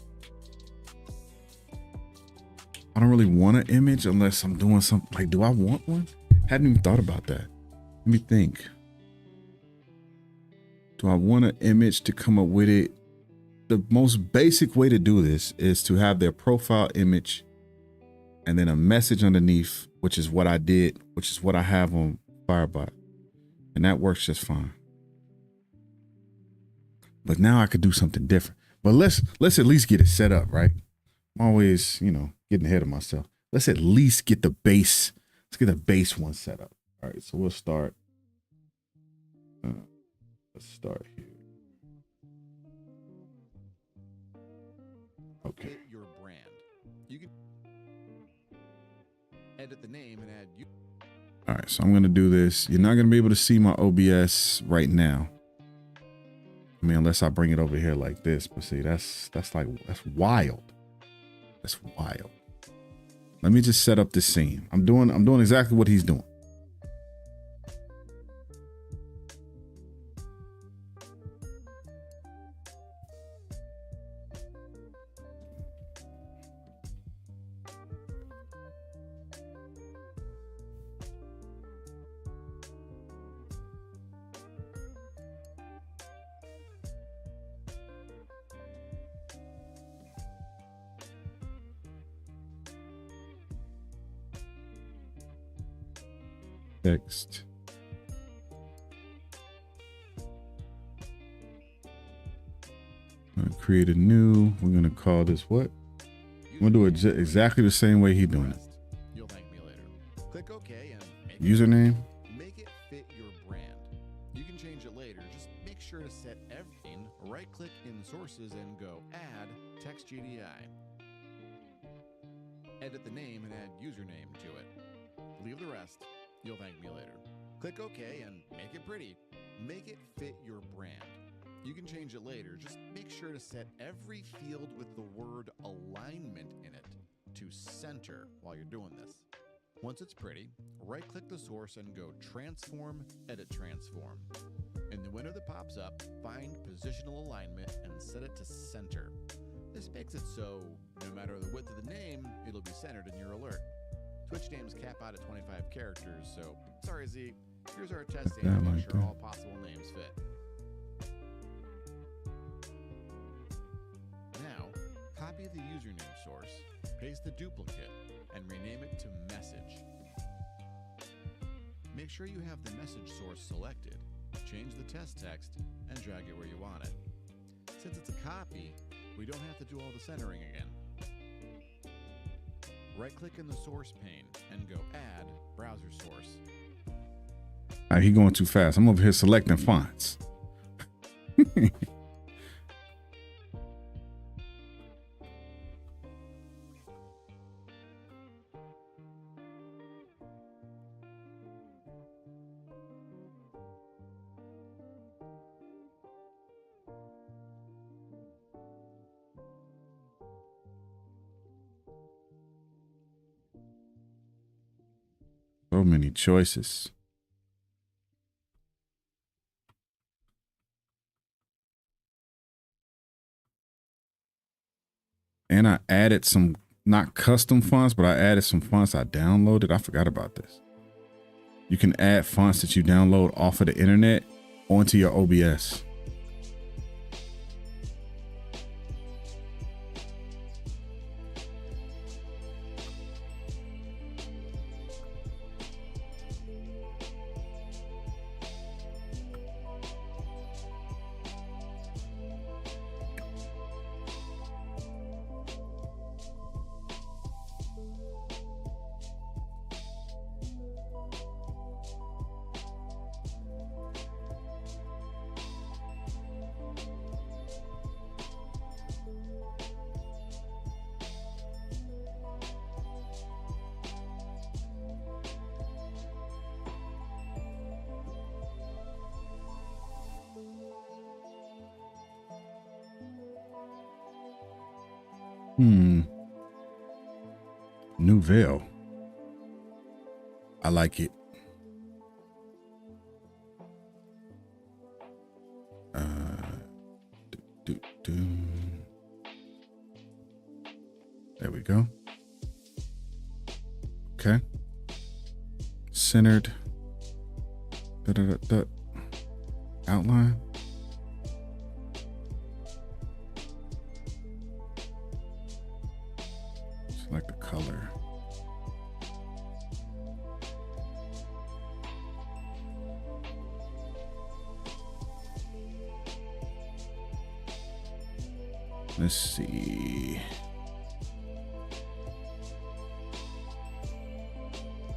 I don't really want an image unless I'm doing something. Like, do I want one? Hadn't even thought about that. Let me think. Do I want an image to come up with it? The most basic way to do this is to have their profile image and then a message underneath, which is what I did, which is what I have on Firebot. And that works just fine. But now I could do something different. But let's at least get it set up, right? I'm always, getting ahead of myself. Let's at least get the base. Let's get the base one set up. All right, so we'll start. Let's start here. Okay. Your brand. You can edit the name and add you. All right, so I'm gonna do this. You're not gonna be able to see my OBS right now. I mean, unless I bring it over here like this. But see, that's wild. That's wild. Let me just set up this scene. I'm doing exactly what he's doing. Text. I'm gonna create a new. We're gonna call this what? I'm gonna do it exactly the same way he doing it. You'll thank me later. Click OK and Username. make it fit your brand. You can change it later. Just make sure to set everything. Right click in sources and go add text GDI. Edit the name and add username to it. Leave the rest. You'll thank me later. Click OK and make it pretty. Make it fit your brand. You can change it later. Just make sure to set every field with the word alignment in it to center while you're doing this. Once it's pretty, right-click the source and go Transform, Edit Transform. In the window that pops up, find Positional Alignment and set it to center. This makes it so, no matter the width of the name, it'll be centered in your alert. Twitch names cap out at 25 characters, so sorry Z, here's our test aim to make sure all possible names fit. Now, copy the username source, paste the duplicate, and rename it to message. Make sure you have the message source selected, change the test text, and drag it where you want it. Since it's a copy, we don't have to do all the centering again. Right-click in the source pane and go Add Browser Source. All right, he going too fast. I'm over here selecting fonts. So many choices. And I added some, not custom fonts, but I added some fonts I downloaded. I forgot about this. You can add fonts that you download off of the internet onto your OBS. Nouvelle. I like it. There we go. Okay. Centered. Outline. Select the color. Let's see.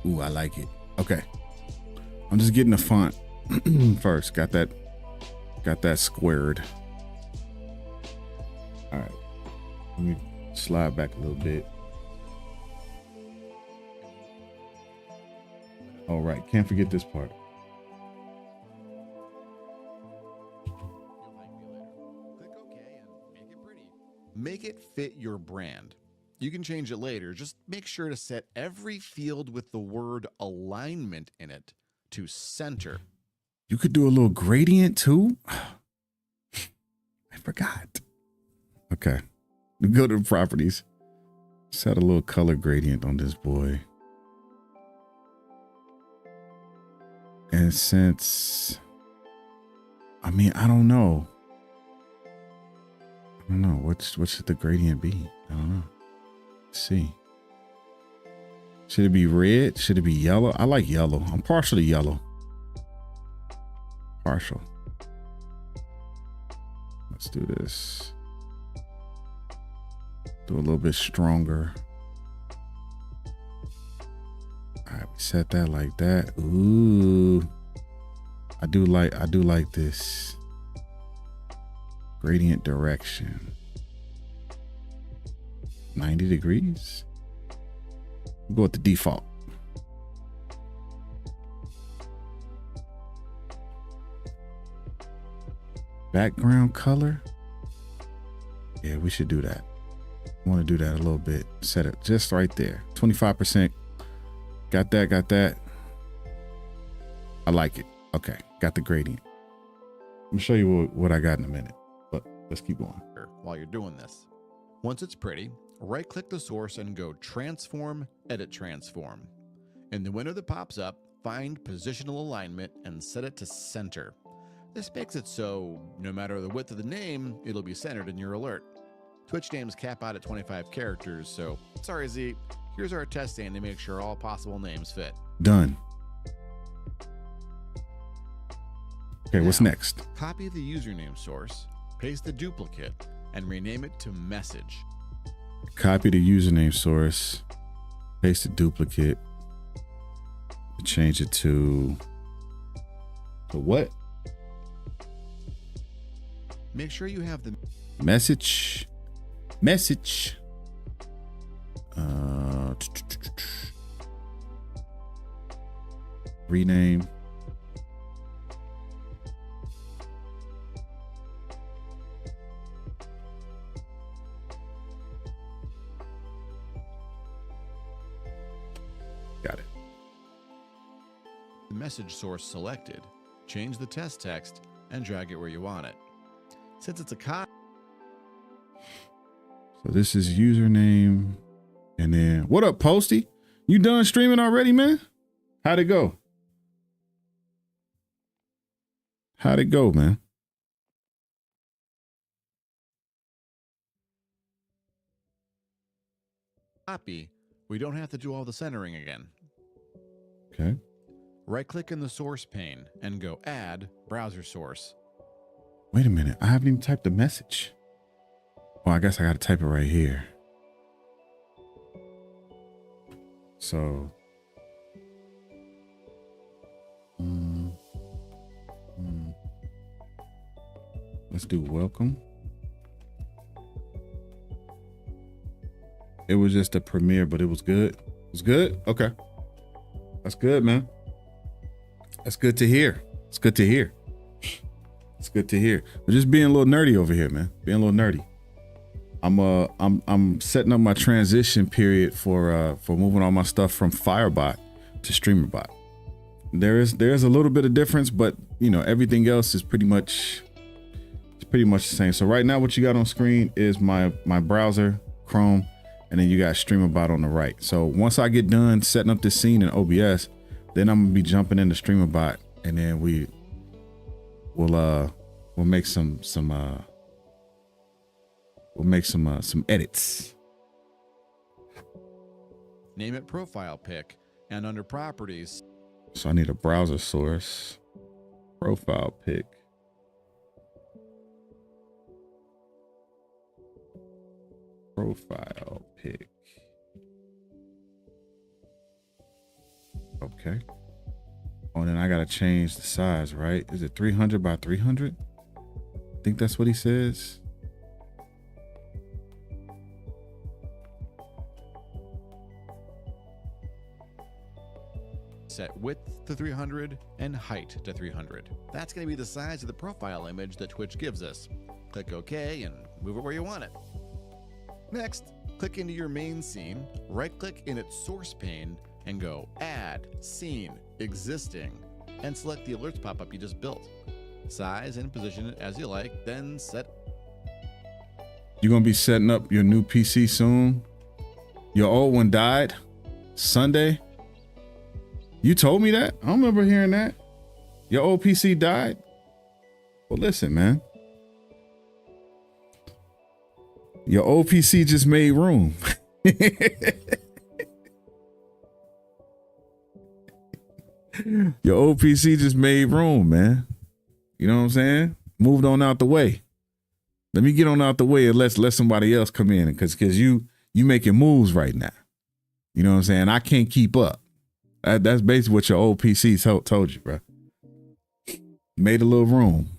Ooh, I like it. Okay. I'm just getting the font first. Got that squared. All right. Let me slide back a little bit. All right. Can't forget this part. Make it fit your brand. You can change it later. Just make sure to set every field with the word alignment in it to center. You could do a little gradient too. I forgot. Okay. Go to the properties. Set a little color gradient on this boy. And since, I mean, I don't know. What should the gradient be? I don't know. Let's see. Should it be red? Should it be yellow? I like yellow. I'm partial to yellow. Partial. Let's do this. Do a little bit stronger. All right, we set that like that. Ooh, I do like this gradient direction. 90 degrees. Go with the default. Background color. Yeah, we should do that. I want to do that a little bit. Set it just right there. 25%. Got that. I like it. Okay, got the gradient. I'm gonna show you what I got in a minute, but let's keep going. While you're doing this, once it's pretty, right-click the source and go Transform, Edit Transform. In the window that pops up, find Positional Alignment and set it to center. This makes it so no matter the width of the name, it'll be centered in your alert. Twitch names cap out at 25 characters, so sorry Z, here's our testing to make sure all possible names fit. Done. Okay, Now, what's next? Copy the username source, paste the duplicate, and rename it to Message. Copy the username source, paste the duplicate, change it to what? Make sure you have the Message. Rename. Got it. the message source selected, change the test text, and drag it where you want it. Since it's a copy, So this is username. And then, what up, Posty? You done streaming already, man? How'd it go? How'd it go, man? we don't have to do all the centering again. Okay. Right-click in the source pane and go Add Browser Source. Wait a minute. I haven't even typed the message. Well, I guess I got to type it right here. So. Let's do welcome. It was just a premiere, but it was good. It was good? Okay. That's good, man. That's good to hear. It's good to hear. It's good to hear. We're just being a little nerdy over here, man. Being a little nerdy. I'm setting up my transition period for moving all my stuff from Firebot to Streamer.bot. There's a little bit of difference, but you know, everything else is pretty much the same. So right now what you got on screen is my browser, Chrome, and then you got Streamer.bot on the right. So once I get done setting up this scene in OBS, then I'm gonna be jumping into Streamer.bot, and then we'll make some edits. Name it Profile Pic, and under Properties, So I need a browser source, profile pic. Profile pic. Okay. Oh, and then I gotta change the size, right? Is it 300 by 300? I think that's what he says. set width to 300 and height to 300. That's going to be the size of the profile image that Twitch gives us. Click OK and move it where you want it. Next, click into your main scene, right-click in its source pane, and go Add Scene Existing, and select the alerts pop-up you just built. Size and position it as you like, then set. You're gonna be setting up your new PC soon? Your old one died Sunday? You told me that? I don't remember hearing that. Your old PC died? Well, listen, man. Your old PC just made room. Your old PC just made room, man. You know what I'm saying? Moved on out the way. Let me get on out the way and let somebody else come in, because you making moves right now. You know what I'm saying? I can't keep up. That's basically what your old PC told you, bro. Made a little room.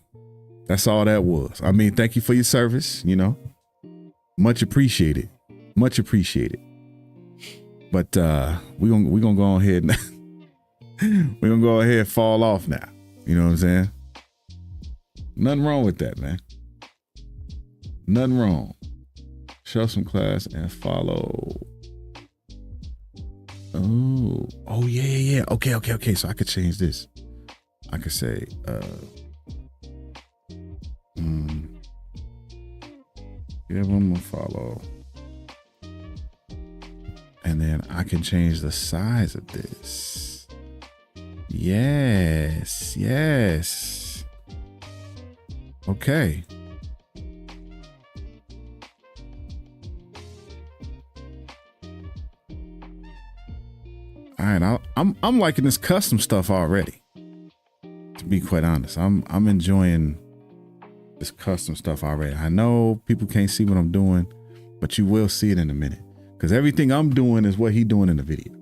That's all that was. I mean, thank you for your service, you know. Much appreciated. Much appreciated. But we're gonna go ahead and we're gonna go ahead and fall off now. You know what I'm saying? Nothing wrong with that, man. Nothing wrong. Show some class and follow. Oh yeah. Okay. So I could change this. I could say give them a follow. And then I can change the size of this. Yes. Okay. All right, I'm liking this custom stuff already. To be quite honest, I'm enjoying this custom stuff already. I know people can't see what I'm doing, but you will see it in a minute, because everything I'm doing is what he doing in the video.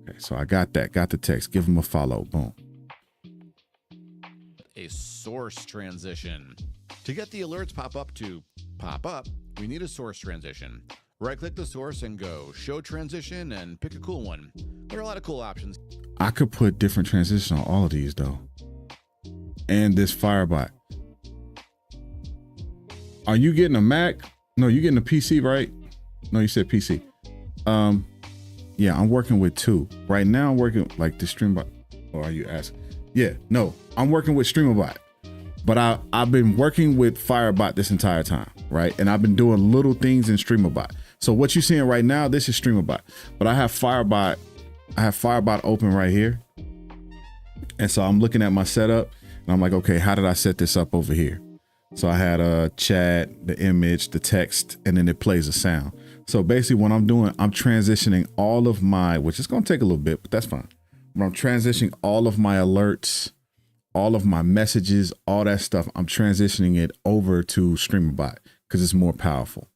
Okay, so I got that. Got the text. Give him a follow. Boom. A source transition. To get the alerts pop up, we need a source transition. Right-click the source and go Show Transition and pick a cool one. There are a lot of cool options. I could put different transitions on all of these though. And this Firebot. Are you getting a Mac? No, you getting a PC, right? No, you said PC. Yeah, I'm working with two. Right now I'm working like the Streamer.bot. Or are you asking? Yeah, no, I'm working with Streamer.bot. But I've been working with Firebot this entire time, right? And I've been doing little things in Streamer.bot. So what you're seeing right now, this is Streamer.bot. But I have Firebot open right here. And so I'm looking at my setup and I'm like, okay, how did I set this up over here? So I had a chat, the image, the text, and then it plays a sound. So basically what I'm doing, I'm transitioning all of my, which is going to take a little bit, but that's fine. But I'm transitioning all of my alerts, all of my messages, all that stuff. I'm transitioning it over to Streamer.bot because it's more powerful.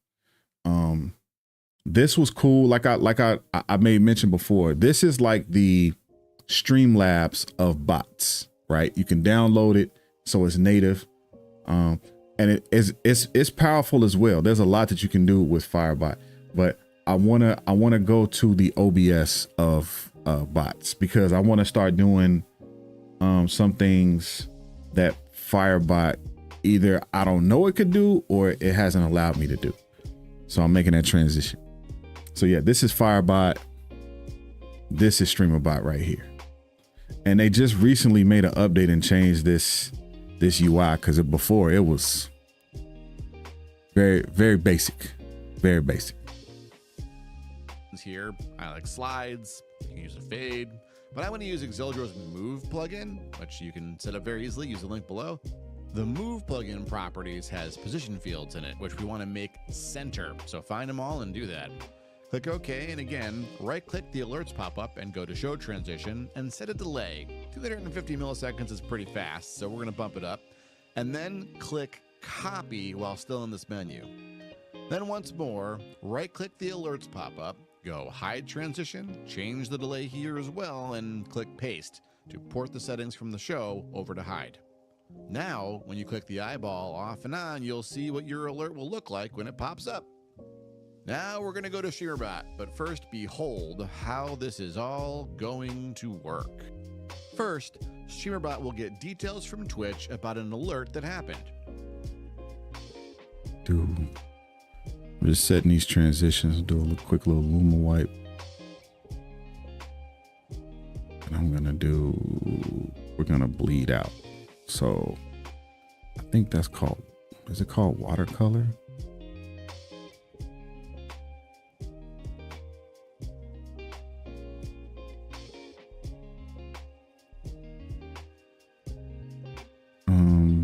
This was cool. Like I made mention before, this is like the Streamlabs of bots, right? You can download it, so it's native, and it's powerful as well. There's a lot that you can do with Firebot, but I wanna go to the OBS of bots, because I want to start doing some things that Firebot either I don't know it could do or it hasn't allowed me to do. So I'm making that transition. So yeah, this is Firebot. This is Streamer.bot right here. And they just recently made an update and changed this UI, because before it was very, very basic. Very basic. Here, I like slides. You can use a fade. But I want to use Exildro's Move plugin, which you can set up very easily. Use the link below. The Move plugin properties has position fields in it, which we want to make center. So find them all and do that. Click OK, and again, right-click the alerts pop-up and go to Show Transition and set a delay. 250 milliseconds is pretty fast, so we're going to bump it up. And then click Copy while still in this menu. Then once more, right-click the alerts pop-up, go Hide Transition, change the delay here as well, and click Paste to port the settings from the show over to Hide. Now, when you click the eyeball off and on, you'll see what your alert will look like when it pops up. Now we're going to go to Streamer.bot, but first behold how this is all going to work. First, Streamer.bot will get details from Twitch about an alert that happened. Dude, I'm just setting these transitions, do a quick little Luma wipe. And we're going to bleed out. So I think that's called, is it called watercolor?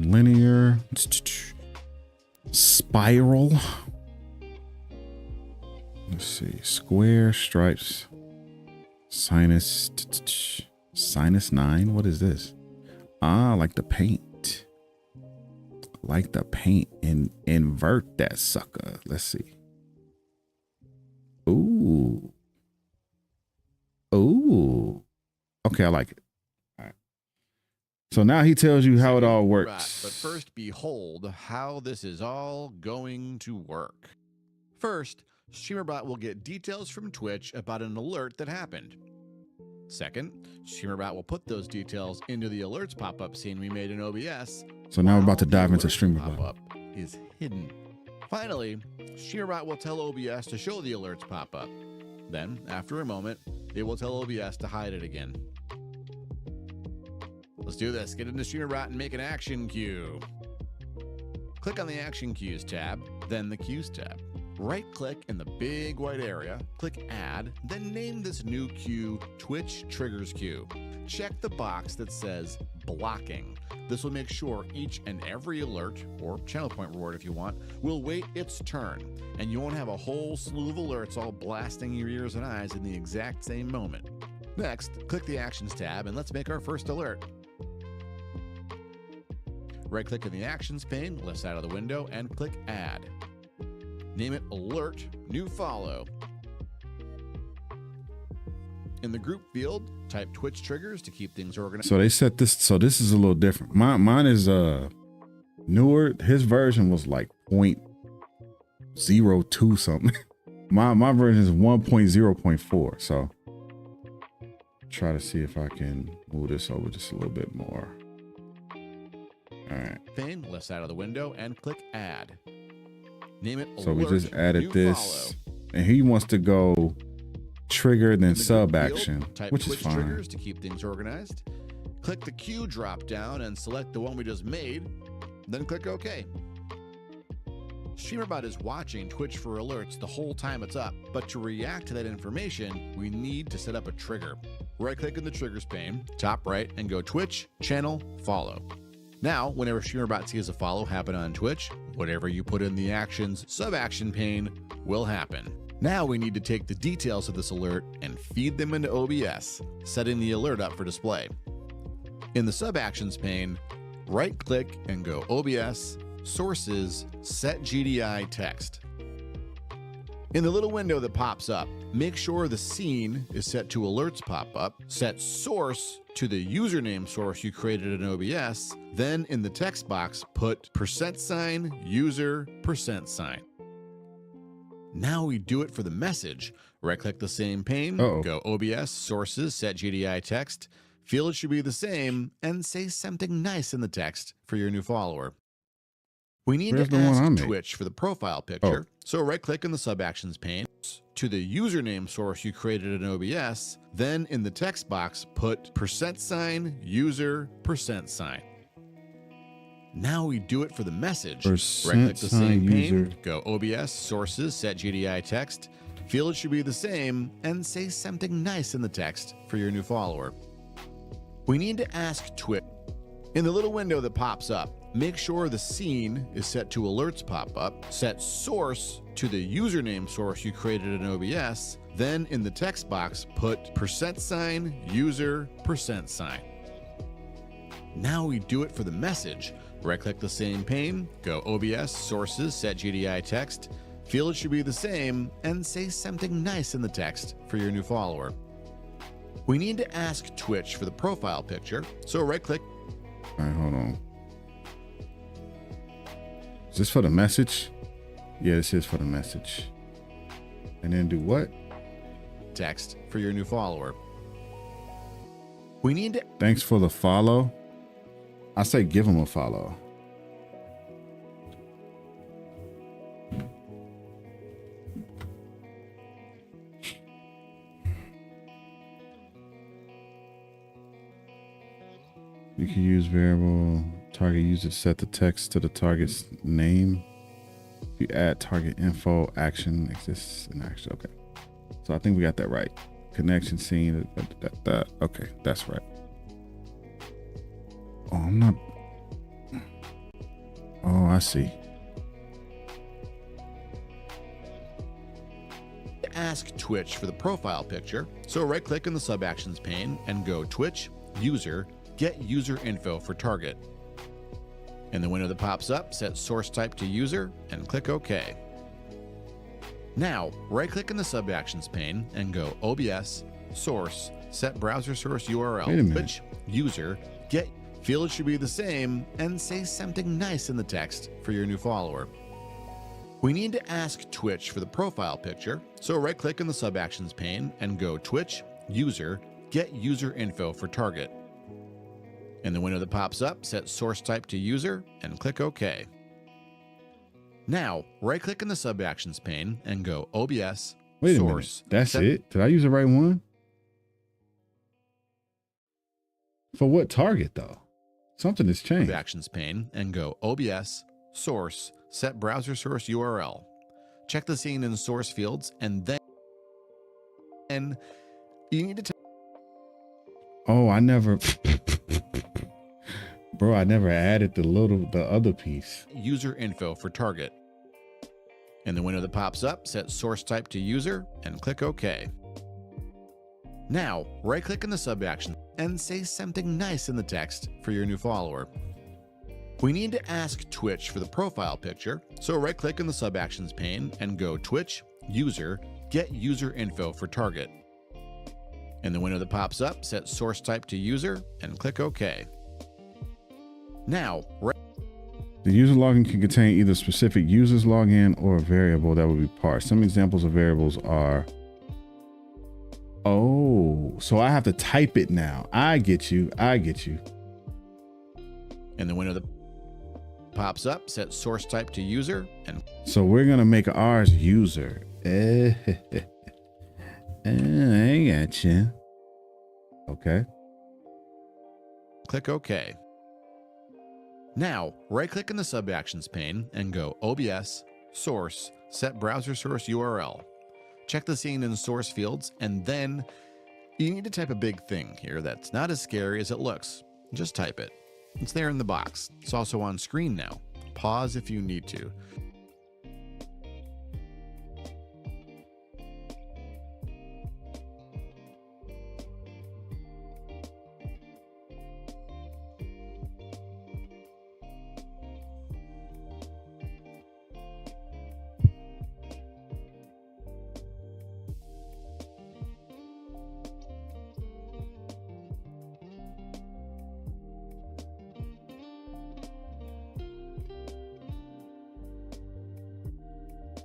Linear, spiral. Let's see, square, stripes, sinus 9. What is this? Ah, like the paint. like the paint and invert that sucker. Let's see. Ooh. Ooh. Okay, I like it. All right. So now he tells you how it all works. Right, but first, behold how this is all going to work. First, Streamer.bot will get details from Twitch about an alert that happened. Second, Streamer.bot will put those details into the alerts pop-up scene we made in OBS. So now we're about to dive into Streamer.bot. Pop-up is hidden. Finally, Streamer.bot will tell OBS to show the alerts pop-up. Then, after a moment, it will tell OBS to hide it again. Let's do this. Get into Streamer.bot and make an action cue. Click on the Action Cues tab, then the Cues tab. Right-click in the big white area, click Add, then name this new cue Twitch Triggers Cue. Check the box that says Blocking. This will make sure each and every alert, or channel point reward if you want, will wait its turn, and you won't have a whole slew of alerts all blasting your ears and eyes in the exact same moment. Next, click the Actions tab and let's make our first alert. Right-click in the Actions pane, left side of the window, and click Add. Name it Alert New Follow. In the group field, type Twitch triggers to keep things organized. So they set this. So this is a little different. Mine is newer. His version was like 0.02 something. my version is 1.0.4. So try to see if I can move this over just a little bit more. All right. Pane, left side of the window, and click Add. Name it So Alert we just added New this, Follow. and he wants to go trigger then In the sub group action, field, type which is Twitch fine. triggers to keep things organized. Click the Cue drop down and select the one we just made, then click OK. Streamer.bot is watching Twitch for alerts the whole time it's up, but to react to that information, we need to set up a trigger. Right-click in the Triggers pane, top right, and go Twitch, Channel, Follow. Now, whenever Streamer.bot sees a follow happen on Twitch, whatever you put in the Actions sub-action pane will happen. Now we need to take the details of this alert and feed them into OBS, setting the alert up for display. In the sub-actions pane, right-click and go OBS, Sources, Set GDI Text. In the little window that pops up, make sure the scene is set to alerts pop-up, set source to the username source you created in OBS, then in the text box, put %, user, %. Now we do it for the message. Right-click the same pane, go OBS, Sources, Set GDI Text, field should be the same, and say something nice in the text for your new follower. We need to ask Twitch for the profile picture, so right-click in the sub-actions pane, to the username source you created in OBS, then in the text box, put %, user, %. Now we do it for the message. Right-click the same pane, go OBS, Sources, Set GDI Text, field should be the same, and say something nice in the text for your new follower. We need to ask Twitch. In the little window that pops up, make sure the scene is set to alerts pop-up, set source to the username source you created in OBS, then in the text box, put %, user, %. Now we do it for the message. Right-click the same pane, go OBS, Sources, Set GDI Text, field should be the same, and say something nice in the text for your new follower. We need to ask Twitch for the profile picture, so right-click. All right, hold on. Is this for the message? Yeah, this is for the message. And then do what? Text for your new follower. We need to... Thanks for the follow. I say give him a follow. You can use variable target user to set the text to the target's name. If you add target info, action exists in action. Okay. So I think we got that right. Connection scene. Okay, that's right. Oh, I'm not. Oh, I see. Ask Twitch for the profile picture. So right-click in the sub-actions pane and go Twitch, User, Get User Info for Target. In the window that pops up, set source type to user and click OK. Now, right-click in the sub-actions pane and go OBS, source, set browser source URL, Twitch, user, get, field should be the same, and say something nice in the text for your new follower. We need to ask Twitch for the profile picture, so right-click in the sub-actions pane and go Twitch, user, get user info for target. In the window that pops up, set source type to user and click OK. Now, right-click in the sub-actions pane and go OBS, Wait a source. minute. That's it? Did I use the right one? For what target, though? Something has changed. Actions pane and go OBS, source, set browser source URL. Check the scene in source fields, and then you need to Oh, I never... Bro, I never added the other piece. user info for target. In the window that pops up, set source type to user and click OK. Now, right-click in the sub-action and say something nice in the text for your new follower. We need to ask Twitch for the profile picture, so right-click in the sub-actions pane and go Twitch, user, get user info for target. In the window that pops up, set source type to user and click OK. Now, the user login can contain either specific user's login or a variable that would be parsed. Some examples of variables are... Oh, so I have to type it now. I get you. in the window that pops up, set source type to user and... So we're going to make ours user. I got you. Okay. click OK. Now, right-click in the sub-actions pane and go OBS, source, set browser source URL. Check the scene in source fields, and then you need to type a big thing here that's not as scary as it looks. Just type it. It's there in the box. It's also on screen now. Pause if you need to.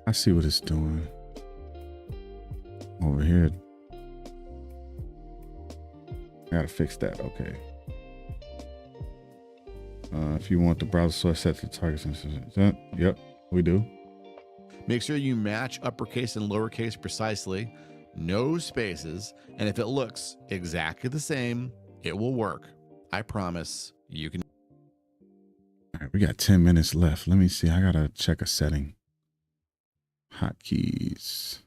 I see what it's doing over here. I gotta fix that. Okay. If you want the browser source set to target, yep, we do. Make sure you match uppercase and lowercase precisely, no spaces, and if it looks exactly the same, it will work. I promise you can. All right, we got 10 minutes left. Let me see. I gotta check a setting. Hotkeys.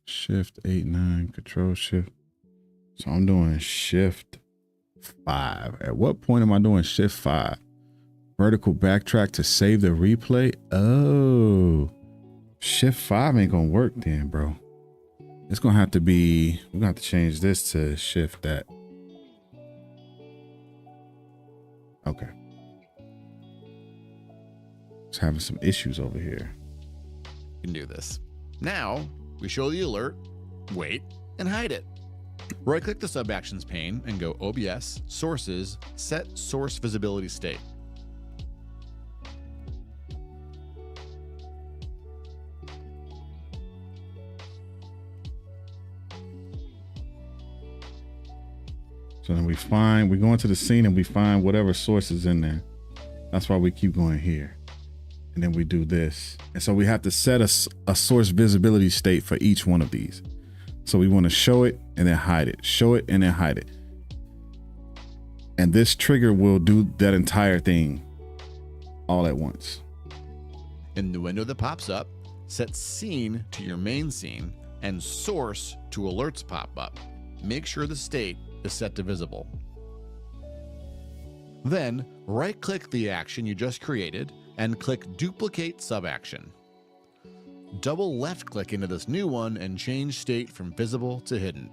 Shift 8-9, Control Shift. So I'm doing Shift 5. At what point am I doing Shift 5? Vertical backtrack to save the replay. Oh, Shift 5 ain't gonna work then, bro. It's gonna have to be, we're gonna have to change this to Shift that. Okay. It's having some issues over here. You can do this. Now, we show the alert, wait, and hide it. Right-click the sub-actions pane and go OBS, Sources, Set Source Visibility State. So then we go into the scene and we find whatever source is in there. That's why we keep going here. And then we do this. And so we have to set a source visibility state for each one of these. So we want to show it and then hide it. Show it and then hide it. And this trigger will do that entire thing all at once. In the window that pops up, set Scene to your main scene and Source to Alerts pop up. Make sure the state is set to visible. Then right-click the action you just created and click Duplicate Sub-Action. Double left-click into this new one and change state from visible to hidden.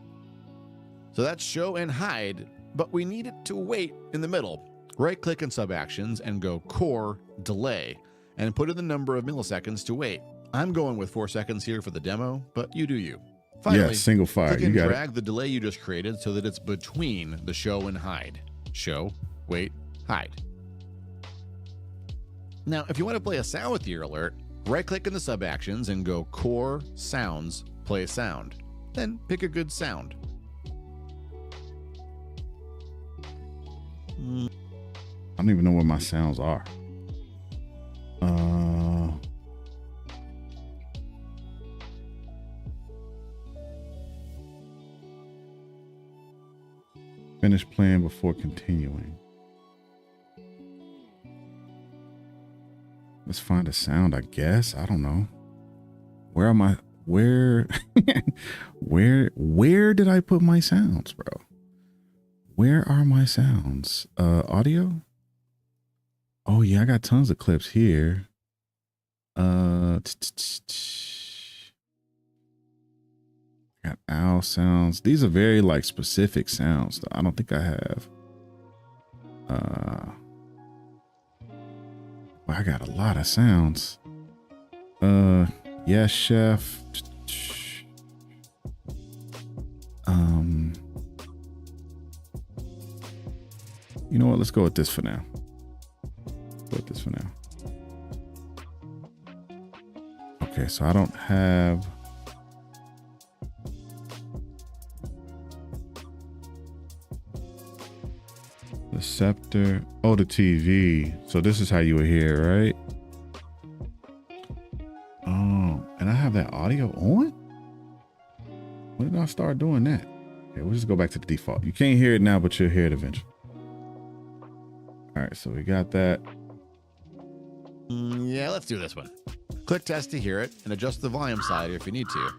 So that's show and hide but we need it to wait in the middle. Right-click in Sub-Actions and go Core Delay, and put in the number of milliseconds to wait. I'm going with 4 seconds here for the demo, but you do you. Finally, Yeah, single fire. click You and got drag the delay you just created so that it's between the show and hide. Show, wait, hide. Now, if you want to play a sound with your alert, right-click in the Sub-Actions and go Core Sounds, Play Sound. Then pick a good sound. I don't even know where my sounds are. Finish playing before continuing. Let's find a sound, I guess. I don't know. Where am I? Where did I put my sounds, bro? Where are my sounds? Audio? Oh yeah, I got tons of clips here. Got owl sounds. These are very like specific sounds. I don't think I have. Well, I got a lot of sounds. Yes, chef. You know what? Let's go with this for now. Okay, so I don't have. The scepter. Oh, the TV. So this is how you would hear, right? Oh, and I have that audio on? When did I start doing that? Okay, we'll just go back to the default. You can't hear it now, but you'll hear it eventually. All right, so we got that. Yeah, let's do this one. Click test to hear it and adjust the volume slider if you need to.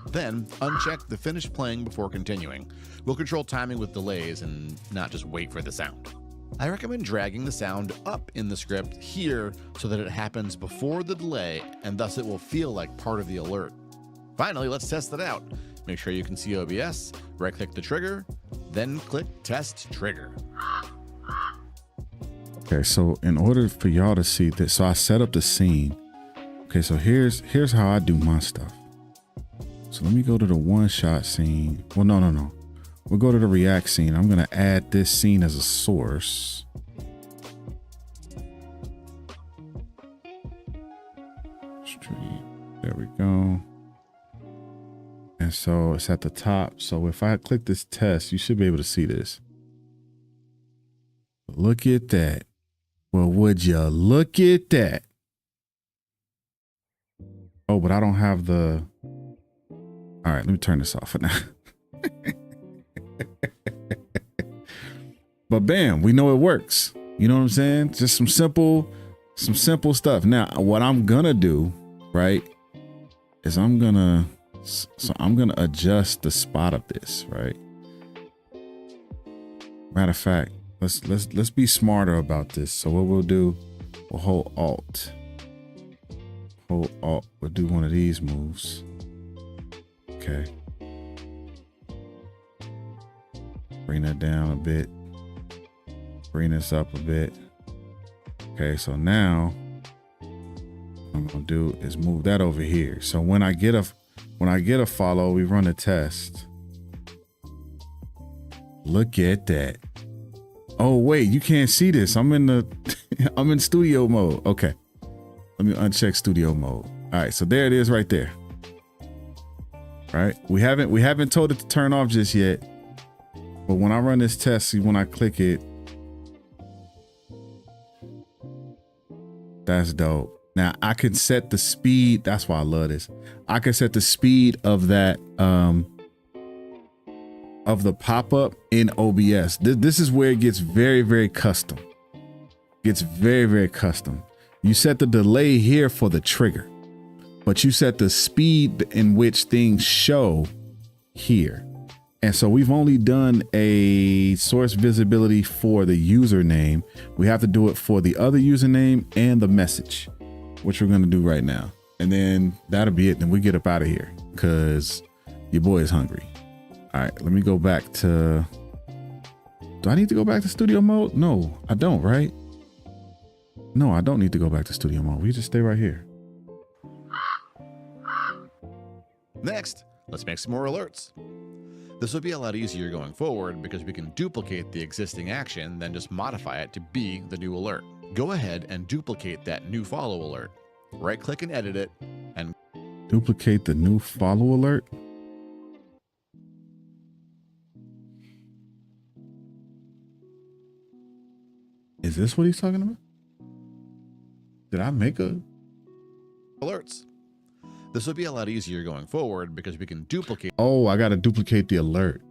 Then uncheck the finish playing before continuing. We'll control timing with delays and not just wait for the sound. I recommend dragging the sound up in the script here so that it happens before the delay and thus it will feel like part of the alert. Finally, let's test it out. Make sure you can see OBS, right-click the trigger, then click Test Trigger. Okay, so in order for y'all to see this, so I set up the scene. Okay, so here's how I do my stuff. So let me go to the one-shot scene. Well, no. We'll go to the React scene. I'm gonna add this scene as a source. There we go. And so it's at the top. So if I click this test, you should be able to see this. Look at that. Well, would you look at that? Oh, but I don't have the... All right, let me turn this off for now. But bam, we know it works. You know what I'm saying? Just some simple stuff. Now, what I'm gonna do, right, is I'm gonna adjust the spot of this, right? Matter of fact, let's be smarter about this. So what we'll do, we'll hold Alt. We'll do one of these moves. Okay. Bring that down a bit. Bring this up a bit. Okay, so now what I'm gonna do is move that over here. So when I get a follow, we run a test. Look at that. Oh wait, you can't see this. I'm in studio mode. Okay. Let me uncheck studio mode. All right, so there it is right there. Right? We haven't told it to turn off just yet. But when I run this test, see when I click it, that's dope. Now I can set the speed. That's why I love this. I can set the speed of that, of the pop-up in OBS. This is where it gets very, very custom. Gets very, very custom. You set the delay here for the trigger, but you set the speed in which things show here. And so we've only done a source visibility for the username. We have to do it for the other username and the message, which we're going to do right now. And then that'll be it. Then we get up out of here because your boy is hungry. All right, let me go back to Do I need to go back to studio mode? No, I don't, right? No, I don't need to go back to studio mode. We just stay right here. Next, let's make some more alerts. This will be a lot easier going forward because we can duplicate the existing action, then just modify it to be the new alert. Go ahead and duplicate that new follow alert. Right-click and edit it, and Duplicate the new follow alert. Is this what he's talking about? Did I make a alerts. This will be a lot easier going forward because we can duplicate. Oh, I got to duplicate the alert.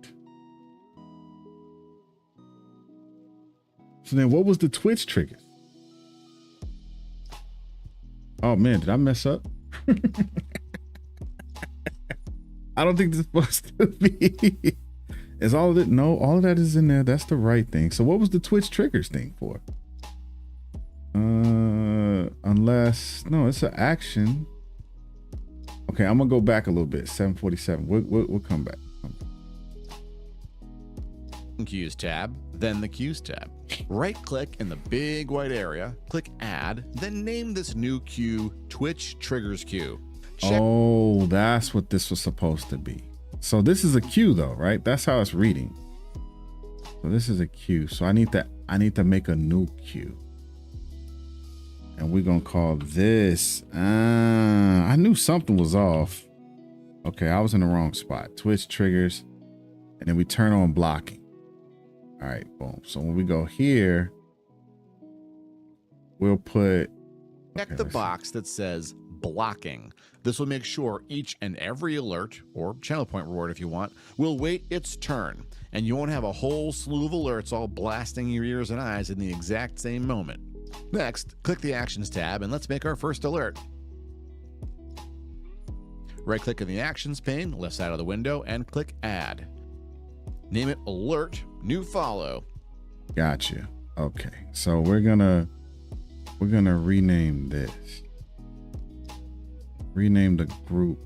So then what was the Twitch trigger? Oh man, did I mess up? I don't think this is supposed to be. Is all of it? No, all of that is in there. That's the right thing. So what was the Twitch triggers thing for? Unless, no, it's an action. Okay, I'm gonna go back a little bit. 747. We'll come back. Queues tab, then the Queues tab. Right click in the big white area, click Add, then name this new queue Twitch Triggers Queue. Check. Oh, that's what this was supposed to be. So this is a queue though, right? That's how it's reading. So this is a queue. So I need to make a new queue. And we're gonna call this, I knew something was off. Okay, I was in the wrong spot. Twitch triggers, and then we turn on blocking. All right, boom. So when we go here, we'll put, Check the box that says blocking. This will make sure each and every alert, or channel point reward if you want, will wait its turn, and you won't have a whole slew of alerts all blasting your ears and eyes in the exact same moment. Next, click the Actions tab and let's make our first alert. Right-click in the Actions pane, left side of the window, and click Add. Name it Alert New Follow. Gotcha. Okay, so we're gonna rename this. Rename the group.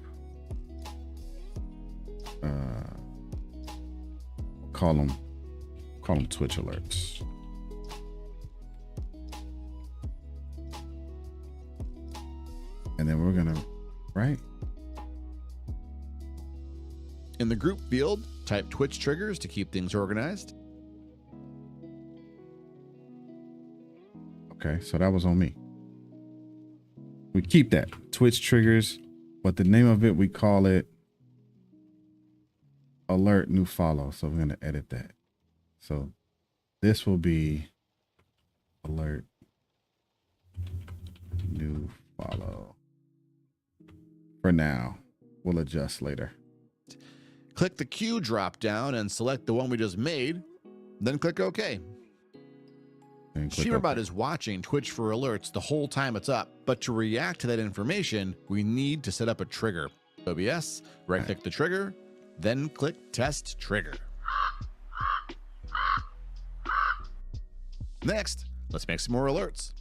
Call them Twitch alerts. And then we're gonna, right? In the group field, type Twitch triggers to keep things organized. Okay, so that was on me. We keep that Twitch triggers, but the name of it, we call it Alert New Follow. So we're gonna edit that. So this will be Alert New Follow. For now, we'll adjust later. Click the Queue drop down and select the one we just made, then click OK. Streamer.bot is watching Twitch for alerts the whole time it's up, but to react to that information, we need to set up a trigger. OBS, right-click the trigger, then click Test Trigger. Next, let's make some more alerts.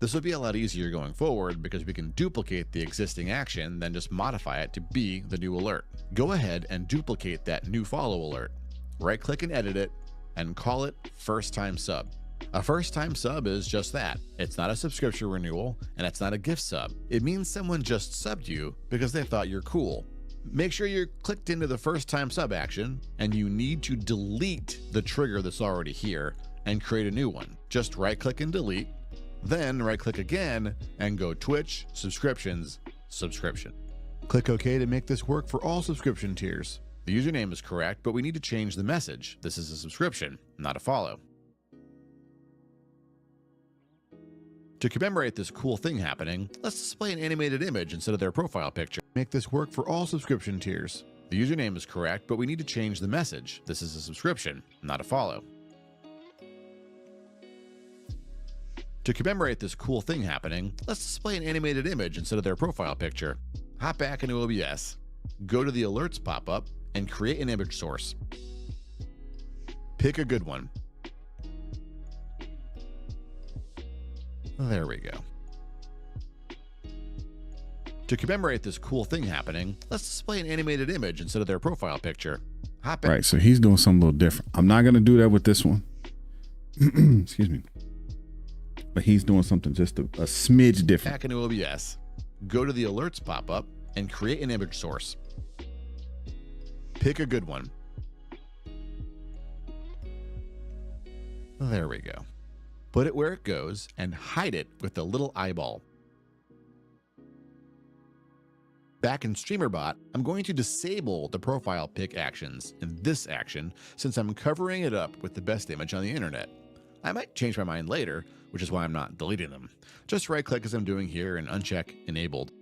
This will be a lot easier going forward because we can duplicate the existing action, then just modify it to be the new alert. Go ahead and duplicate that new follow alert. Right-click and edit it, and call it First Time Sub. A first-time sub is just that. It's not a subscription renewal, and it's not a gift sub. It means someone just subbed you because they thought you're cool. Make sure you're clicked into the first-time sub action, and you need to delete the trigger that's already here and create a new one. Just right-click and delete, then right-click again and go Twitch, Subscriptions, Subscription. Click OK to make this work for all subscription tiers. The username is correct, but we need to change the message. This is a subscription, not a follow. To commemorate this cool thing happening, let's display an animated image instead of their profile picture. Make this work for all subscription tiers. The username is correct, but we need to change the message. This is a subscription, not a follow. To commemorate this cool thing happening, let's display an animated image instead of their profile picture. Hop back into OBS, go to the alerts pop-up, and create an image source. Pick a good one. There we go. To commemorate this cool thing happening, let's display an animated image instead of their profile picture. Hop in. Right, so he's doing something a little different. I'm not gonna do that with this one. Excuse me. But he's doing something just a smidge different. Back into OBS, go to the alerts pop-up and create an image source. Pick a good one. There we go. Put it where it goes and hide it with the little eyeball. Back in Streamer.bot, I'm going to disable the profile pic actions in this action since I'm covering it up with the best image on the internet. I might change my mind later, which is why I'm not deleting them. Just right-click as I'm doing here and uncheck Enabled.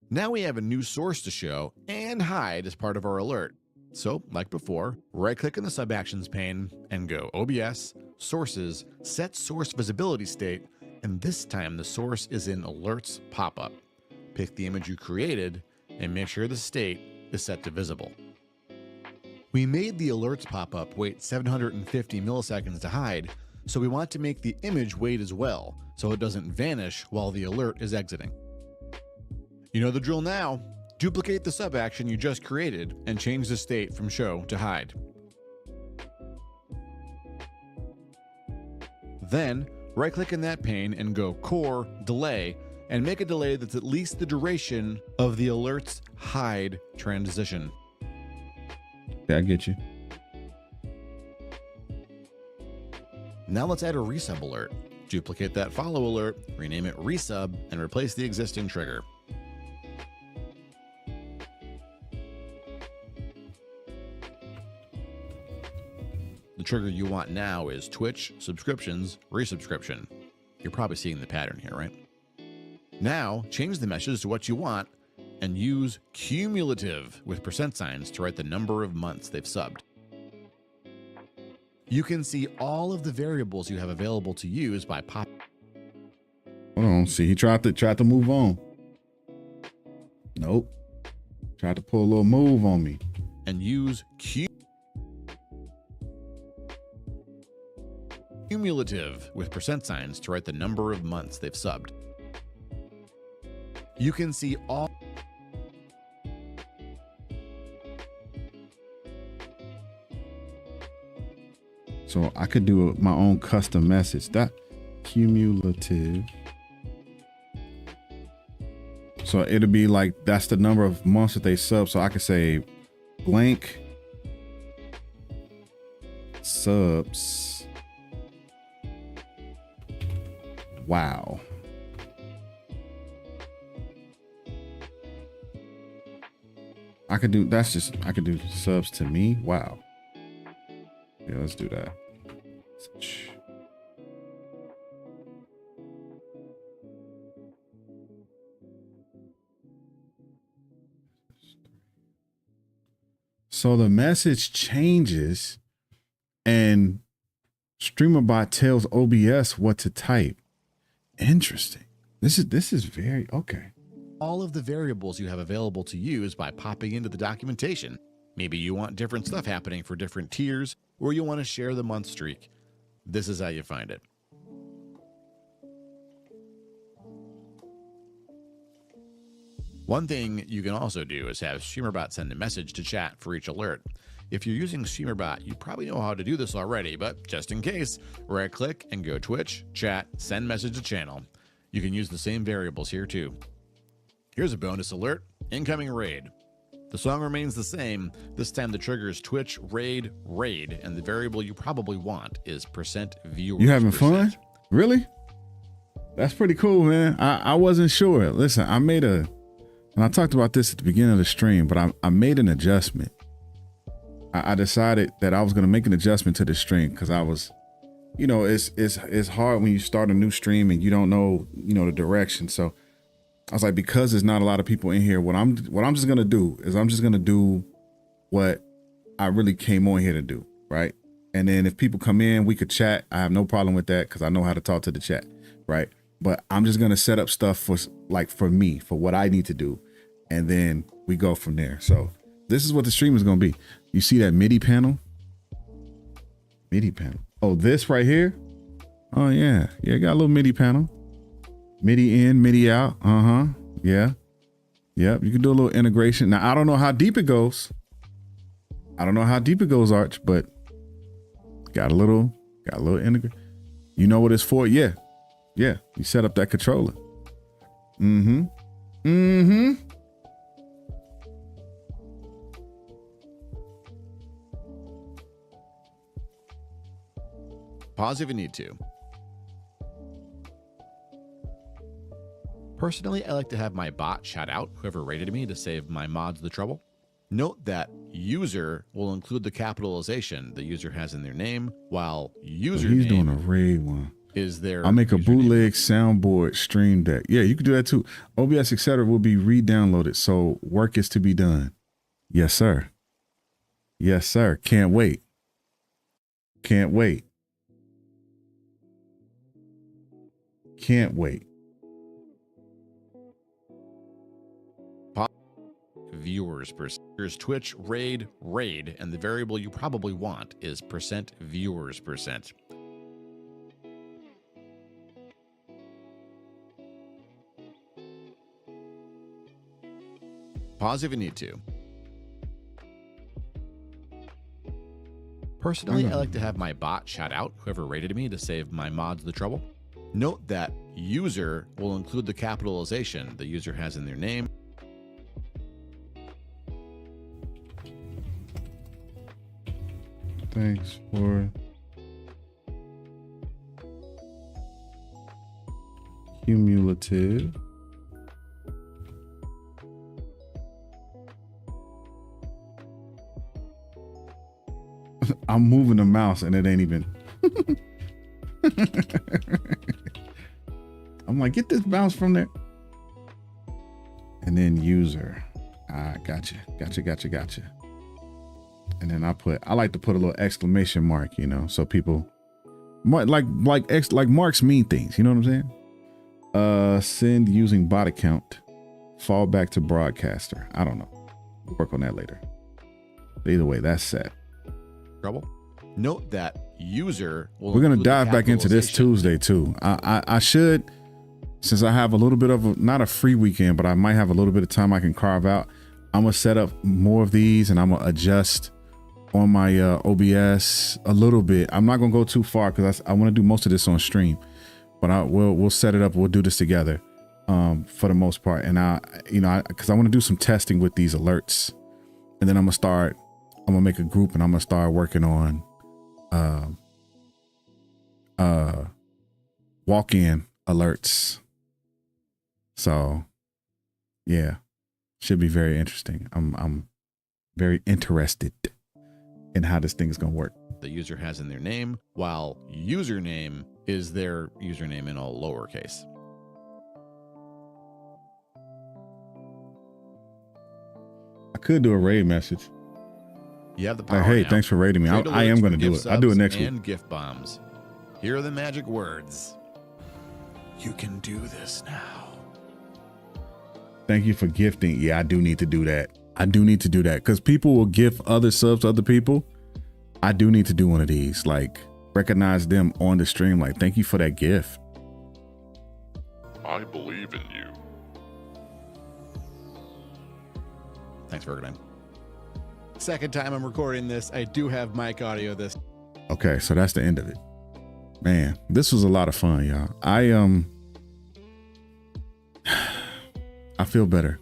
Now we have a new source to show and hide as part of our alert. So, like before, right-click in the sub-actions pane and go OBS, Sources, Set Source Visibility State, and this time the source is in Alerts pop-up. Pick the image you created and make sure the state is set to visible. We made the alerts pop-up wait 750 milliseconds to hide, so we want to make the image wait as well, so it doesn't vanish while the alert is exiting. You know the drill now. Duplicate the sub-action you just created and change the state from show to hide. Then, right-click in that pane and go Core, Delay, and make a delay that's at least the duration of the alert's hide transition. Yeah, I get you. Now let's add a resub alert. Duplicate that follow alert, rename it resub, and replace the existing trigger. The trigger you want now is Twitch, subscriptions, resubscription. You're probably seeing the pattern here, right? Now, change the message to what you want and use cumulative with percent signs to write the number of months they've subbed. You can see all of the variables you have available to use by popping. Hold on, see, he tried to move on. Nope. Tried to pull a little move on me. And use cumulative with percent signs to write the number of months they've subbed. You can see all. So I could do my own custom message. That cumulative. So it'll be like, that's the number of months that they sub. So I could say blank subs. Wow. I could do subs to me. Wow. Yeah, let's do that. So the message changes and Streamer.bot tells OBS what to type. Interesting. This is very okay. All of the variables you have available to use by popping into the documentation. Maybe you want different stuff happening for different tiers, or you want to share the month streak. This is how you find it. One thing you can also do is have Streamer.bot send a message to chat for each alert. If you're using Streamer.bot, you probably know how to do this already, but just in case, right-click and go Twitch, chat, send message to channel. You can use the same variables here too. Here's a bonus alert, incoming raid. The song remains the same. This time the trigger is Twitch raid, and the variable you probably want is %viewers. You having fun? Really? That's pretty cool, man. I wasn't sure. Listen, and I talked about this at the beginning of the stream, but I made an adjustment. I decided that I was going to make an adjustment to the stream because I was, it's hard when you start a new stream and you don't know, the direction. So I was like, because there's not a lot of people in here, what I'm just going to do is I'm just going to do what I really came on here to do. Right. And then if people come in, we could chat. I have no problem with that because I know how to talk to the chat. Right. But I'm just going to set up stuff for me, for what I need to do. And then we go from there. So this is what the stream is going to be. You see that MIDI panel? MIDI panel. Oh, this right here? Oh, yeah. Yeah, got a little MIDI panel. MIDI in, MIDI out. Uh-huh. Yeah. Yep. You can do a little integration. Now, I don't know how deep it goes. I don't know how deep it goes, Arch, but got a little integrate. You know what it's for? Yeah. Yeah. You set up that controller. Pause if you need to. Personally, I like to have my bot shout out whoever rated me to save my mods the trouble. Note that user will include the capitalization the user has in their name, while username He's doing a raid one. is their I'll make a username. bootleg soundboard stream deck. Yeah, you can do that too. OBS, etc. will be re-downloaded, so work is to be done. Yes, sir. Yes, sir. Can't wait. Can't wait. Can't wait. Viewers percent. Here's Twitch raid, and the variable you probably want is %viewers%. Pause if you need to. Personally, I like to have my bot shout out whoever rated me to save my mods the trouble. Note that user will include the capitalization the user has in their name. Thanks for cumulative. I'm moving the mouse and it ain't even. I'm like, get this mouse from there. And then user. Gotcha. And then I like to put a little exclamation mark, you know, so people like marks mean things, you know what I'm saying? Send using bot account, fall back to broadcaster. I don't know. We'll work on that later. Either way, that's set. Trouble. Note that user will. We're gonna dive back into this Tuesday too. I should, since I have a little bit of not a free weekend, but I might have a little bit of time I can carve out. I'm gonna set up more of these and I'm gonna adjust on my OBS a little bit. I'm not gonna go too far because I want to do most of this on stream, but we'll set it up. We'll do this together for the most part. And because I want to do some testing with these alerts, and then I'm gonna make a group and I'm gonna start working on walk-in alerts. So yeah, should be very interesting. I'm very interested in how this thing is gonna work. The user has in their name, while username is their username in all lowercase. I could do a raid message. You have the power. Like, hey, now. thanks for rating me. I am going to do it. I'll do it next week. And gift bombs. Here are the magic words. You can do this now. Thank you for gifting. Yeah, I do need to do that. I do need to do that because people will gift other subs to other people. I do need to do one of these, like recognize them on the stream. Like, thank you for that gift. I believe in you. Thanks, Fergadine. Second time I'm recording this. I do have mic audio this. Okay, so that's the end of it. Man, this was a lot of fun, y'all. I feel better.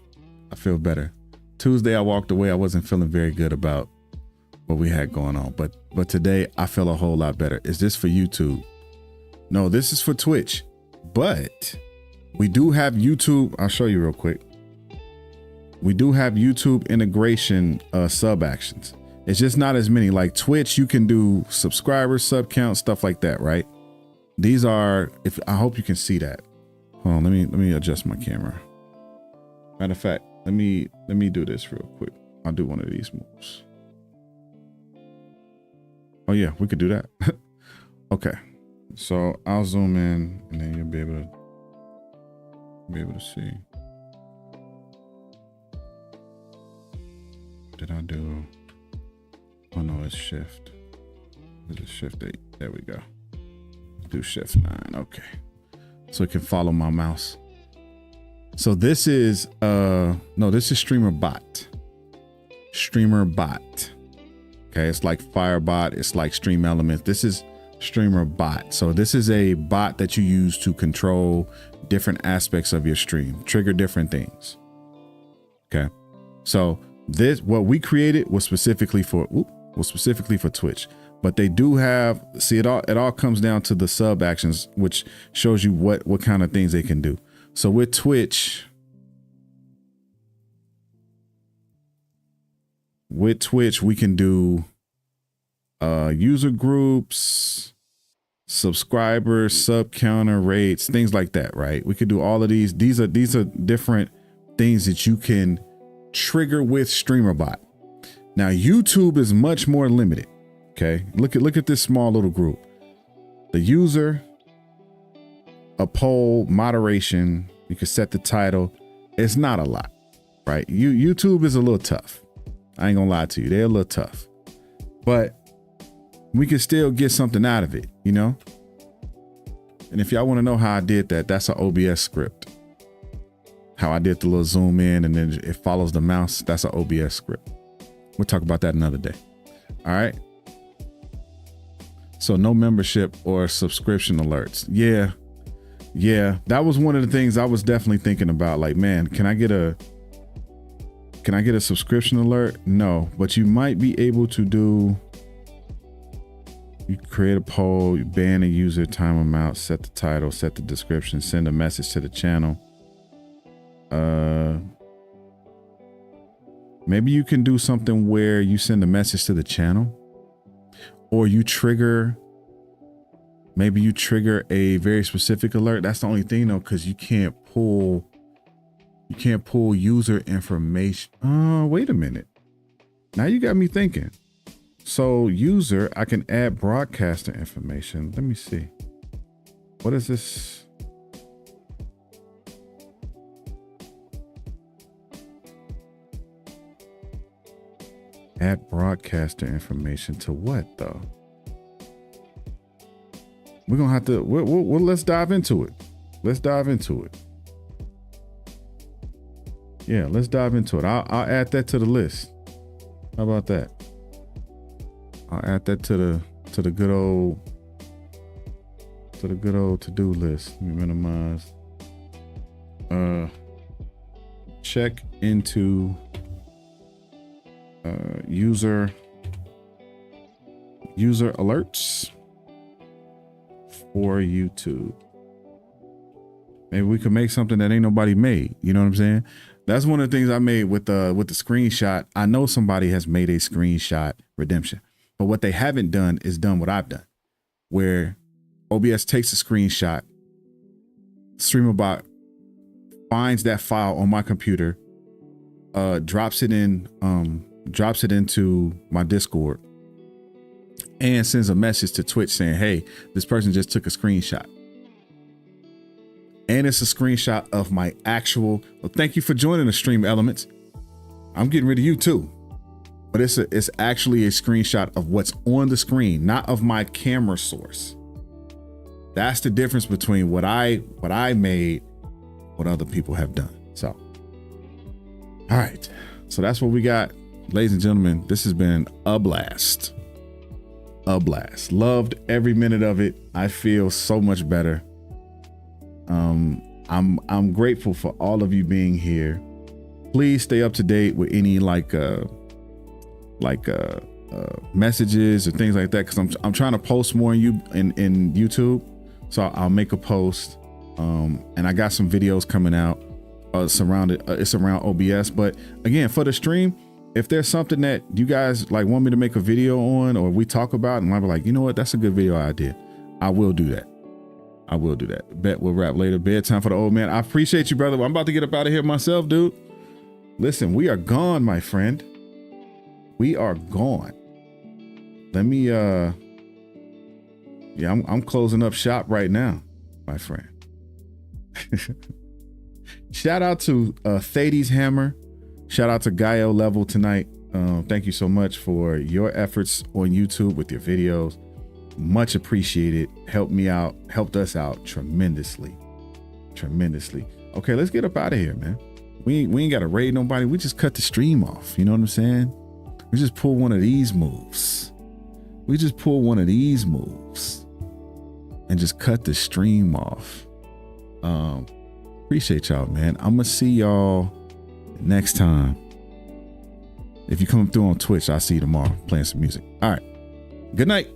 I feel better. Tuesday I walked away. I wasn't feeling very good about what we had going on, but today I feel a whole lot better. Is this for YouTube? No, this is for Twitch, but we do have YouTube. I'll show you real quick. We do have YouTube integration sub actions. It's just not as many. Like Twitch, you can do subscribers, sub count, stuff like that, right? These are, I hope you can see that. Hold on, let me adjust my camera. Matter of fact, let me do this real quick. I'll do one of these moves. Oh yeah, we could do that. Okay, so I'll zoom in and then you'll be able to see. Did I do? Oh no, it's shift. Is it shift 8? There we go. Do shift 9. Okay, so it can follow my mouse. So this is this is Streamer.bot. Streamer.bot. Okay, it's like Firebot, it's like Stream Elements. This is Streamer.bot. So this is a bot that you use to control different aspects of your stream, trigger different things. Okay, so this, what we created was specifically for Twitch, but they do have, see, it all comes down to the sub actions, which shows you what kind of things they can do. So with Twitch, we can do user groups, subscribers, sub counter rates, things like that, right? We could do all of these. These are different things that you can trigger with Streamer.bot. Now YouTube is much more limited. Okay, look at this small little group. The user, a poll, moderation. You can set the title. It's not a lot, right? YouTube is a little tough. I ain't gonna lie to you, they're a little tough, but we can still get something out of it, you know? And if y'all want to know how I did that, that's an OBS script. How I did the little zoom in and then it follows the mouse, that's an OBS script. We'll talk about that another day. All right. So no membership or subscription alerts. Yeah. That was one of the things I was definitely thinking about. Like, man, can I get a subscription alert? No, but you might be able to do, you create a poll, you ban a user, time them out, set the title, set the description, send a message to the channel. Maybe you can do something where you send a message to the channel, or you trigger, maybe you trigger a very specific alert. That's the only thing though, because you can't pull user information. Oh, wait a minute. Now you got me thinking. So user, I can add broadcaster information. Let me see. What is this? Add broadcaster information to what though? We're gonna have to, well, let's dive into it. Let's dive into it. Yeah, let's dive into it. I'll add that to the list. How about that? I'll add that to the good old to-do list. Let me minimize. Check into user alerts for YouTube. Maybe we could make something that ain't nobody made. You know what I'm saying? That's one of the things I made with the screenshot. I know somebody has made a screenshot redemption, but what they haven't done is done what I've done, where OBS takes a screenshot, Streamer.bot finds that file on my computer, drops it into my Discord, and sends a message to Twitch saying, hey, this person just took a screenshot. And it's a screenshot of my actual, well, thank you for joining the Stream Elements. I'm getting rid of you too. But it's actually a screenshot of what's on the screen, not of my camera source. That's the difference between what I made, what other people have done. So, all right. So that's what we got. Ladies and gentlemen, this has been a blast. A blast. Loved every minute of it. I feel so much better. I'm grateful for all of you being here. Please stay up to date with any messages or things like that, because I'm trying to post more in YouTube. So I'll make a post. And I got some videos coming out it's around OBS. But again, for the stream, if there's something that you guys like want me to make a video on, or we talk about, and I'll be like, you know what, that's a good video idea, I will do that. Bet we'll wrap later. Bedtime for the old man. I appreciate you, brother. I'm about to get up out of here myself, dude. Listen, we are gone, my friend. We are gone. Let me I'm closing up shop right now, my friend. Shout out to Thades Hammer. Shout out to Gaio Level tonight. Thank you so much for your efforts on YouTube with your videos. Much appreciated. Helped me out, helped us out tremendously. Okay, let's get up out of here, man. We ain't got to raid nobody. We just cut the stream off. You know what I'm saying? We just pull one of these moves. We just pull one of these moves and just cut the stream off. Appreciate y'all, man. I'm gonna see y'all next time. If you come through on Twitch, I'll see you tomorrow playing some music. All right. Good night.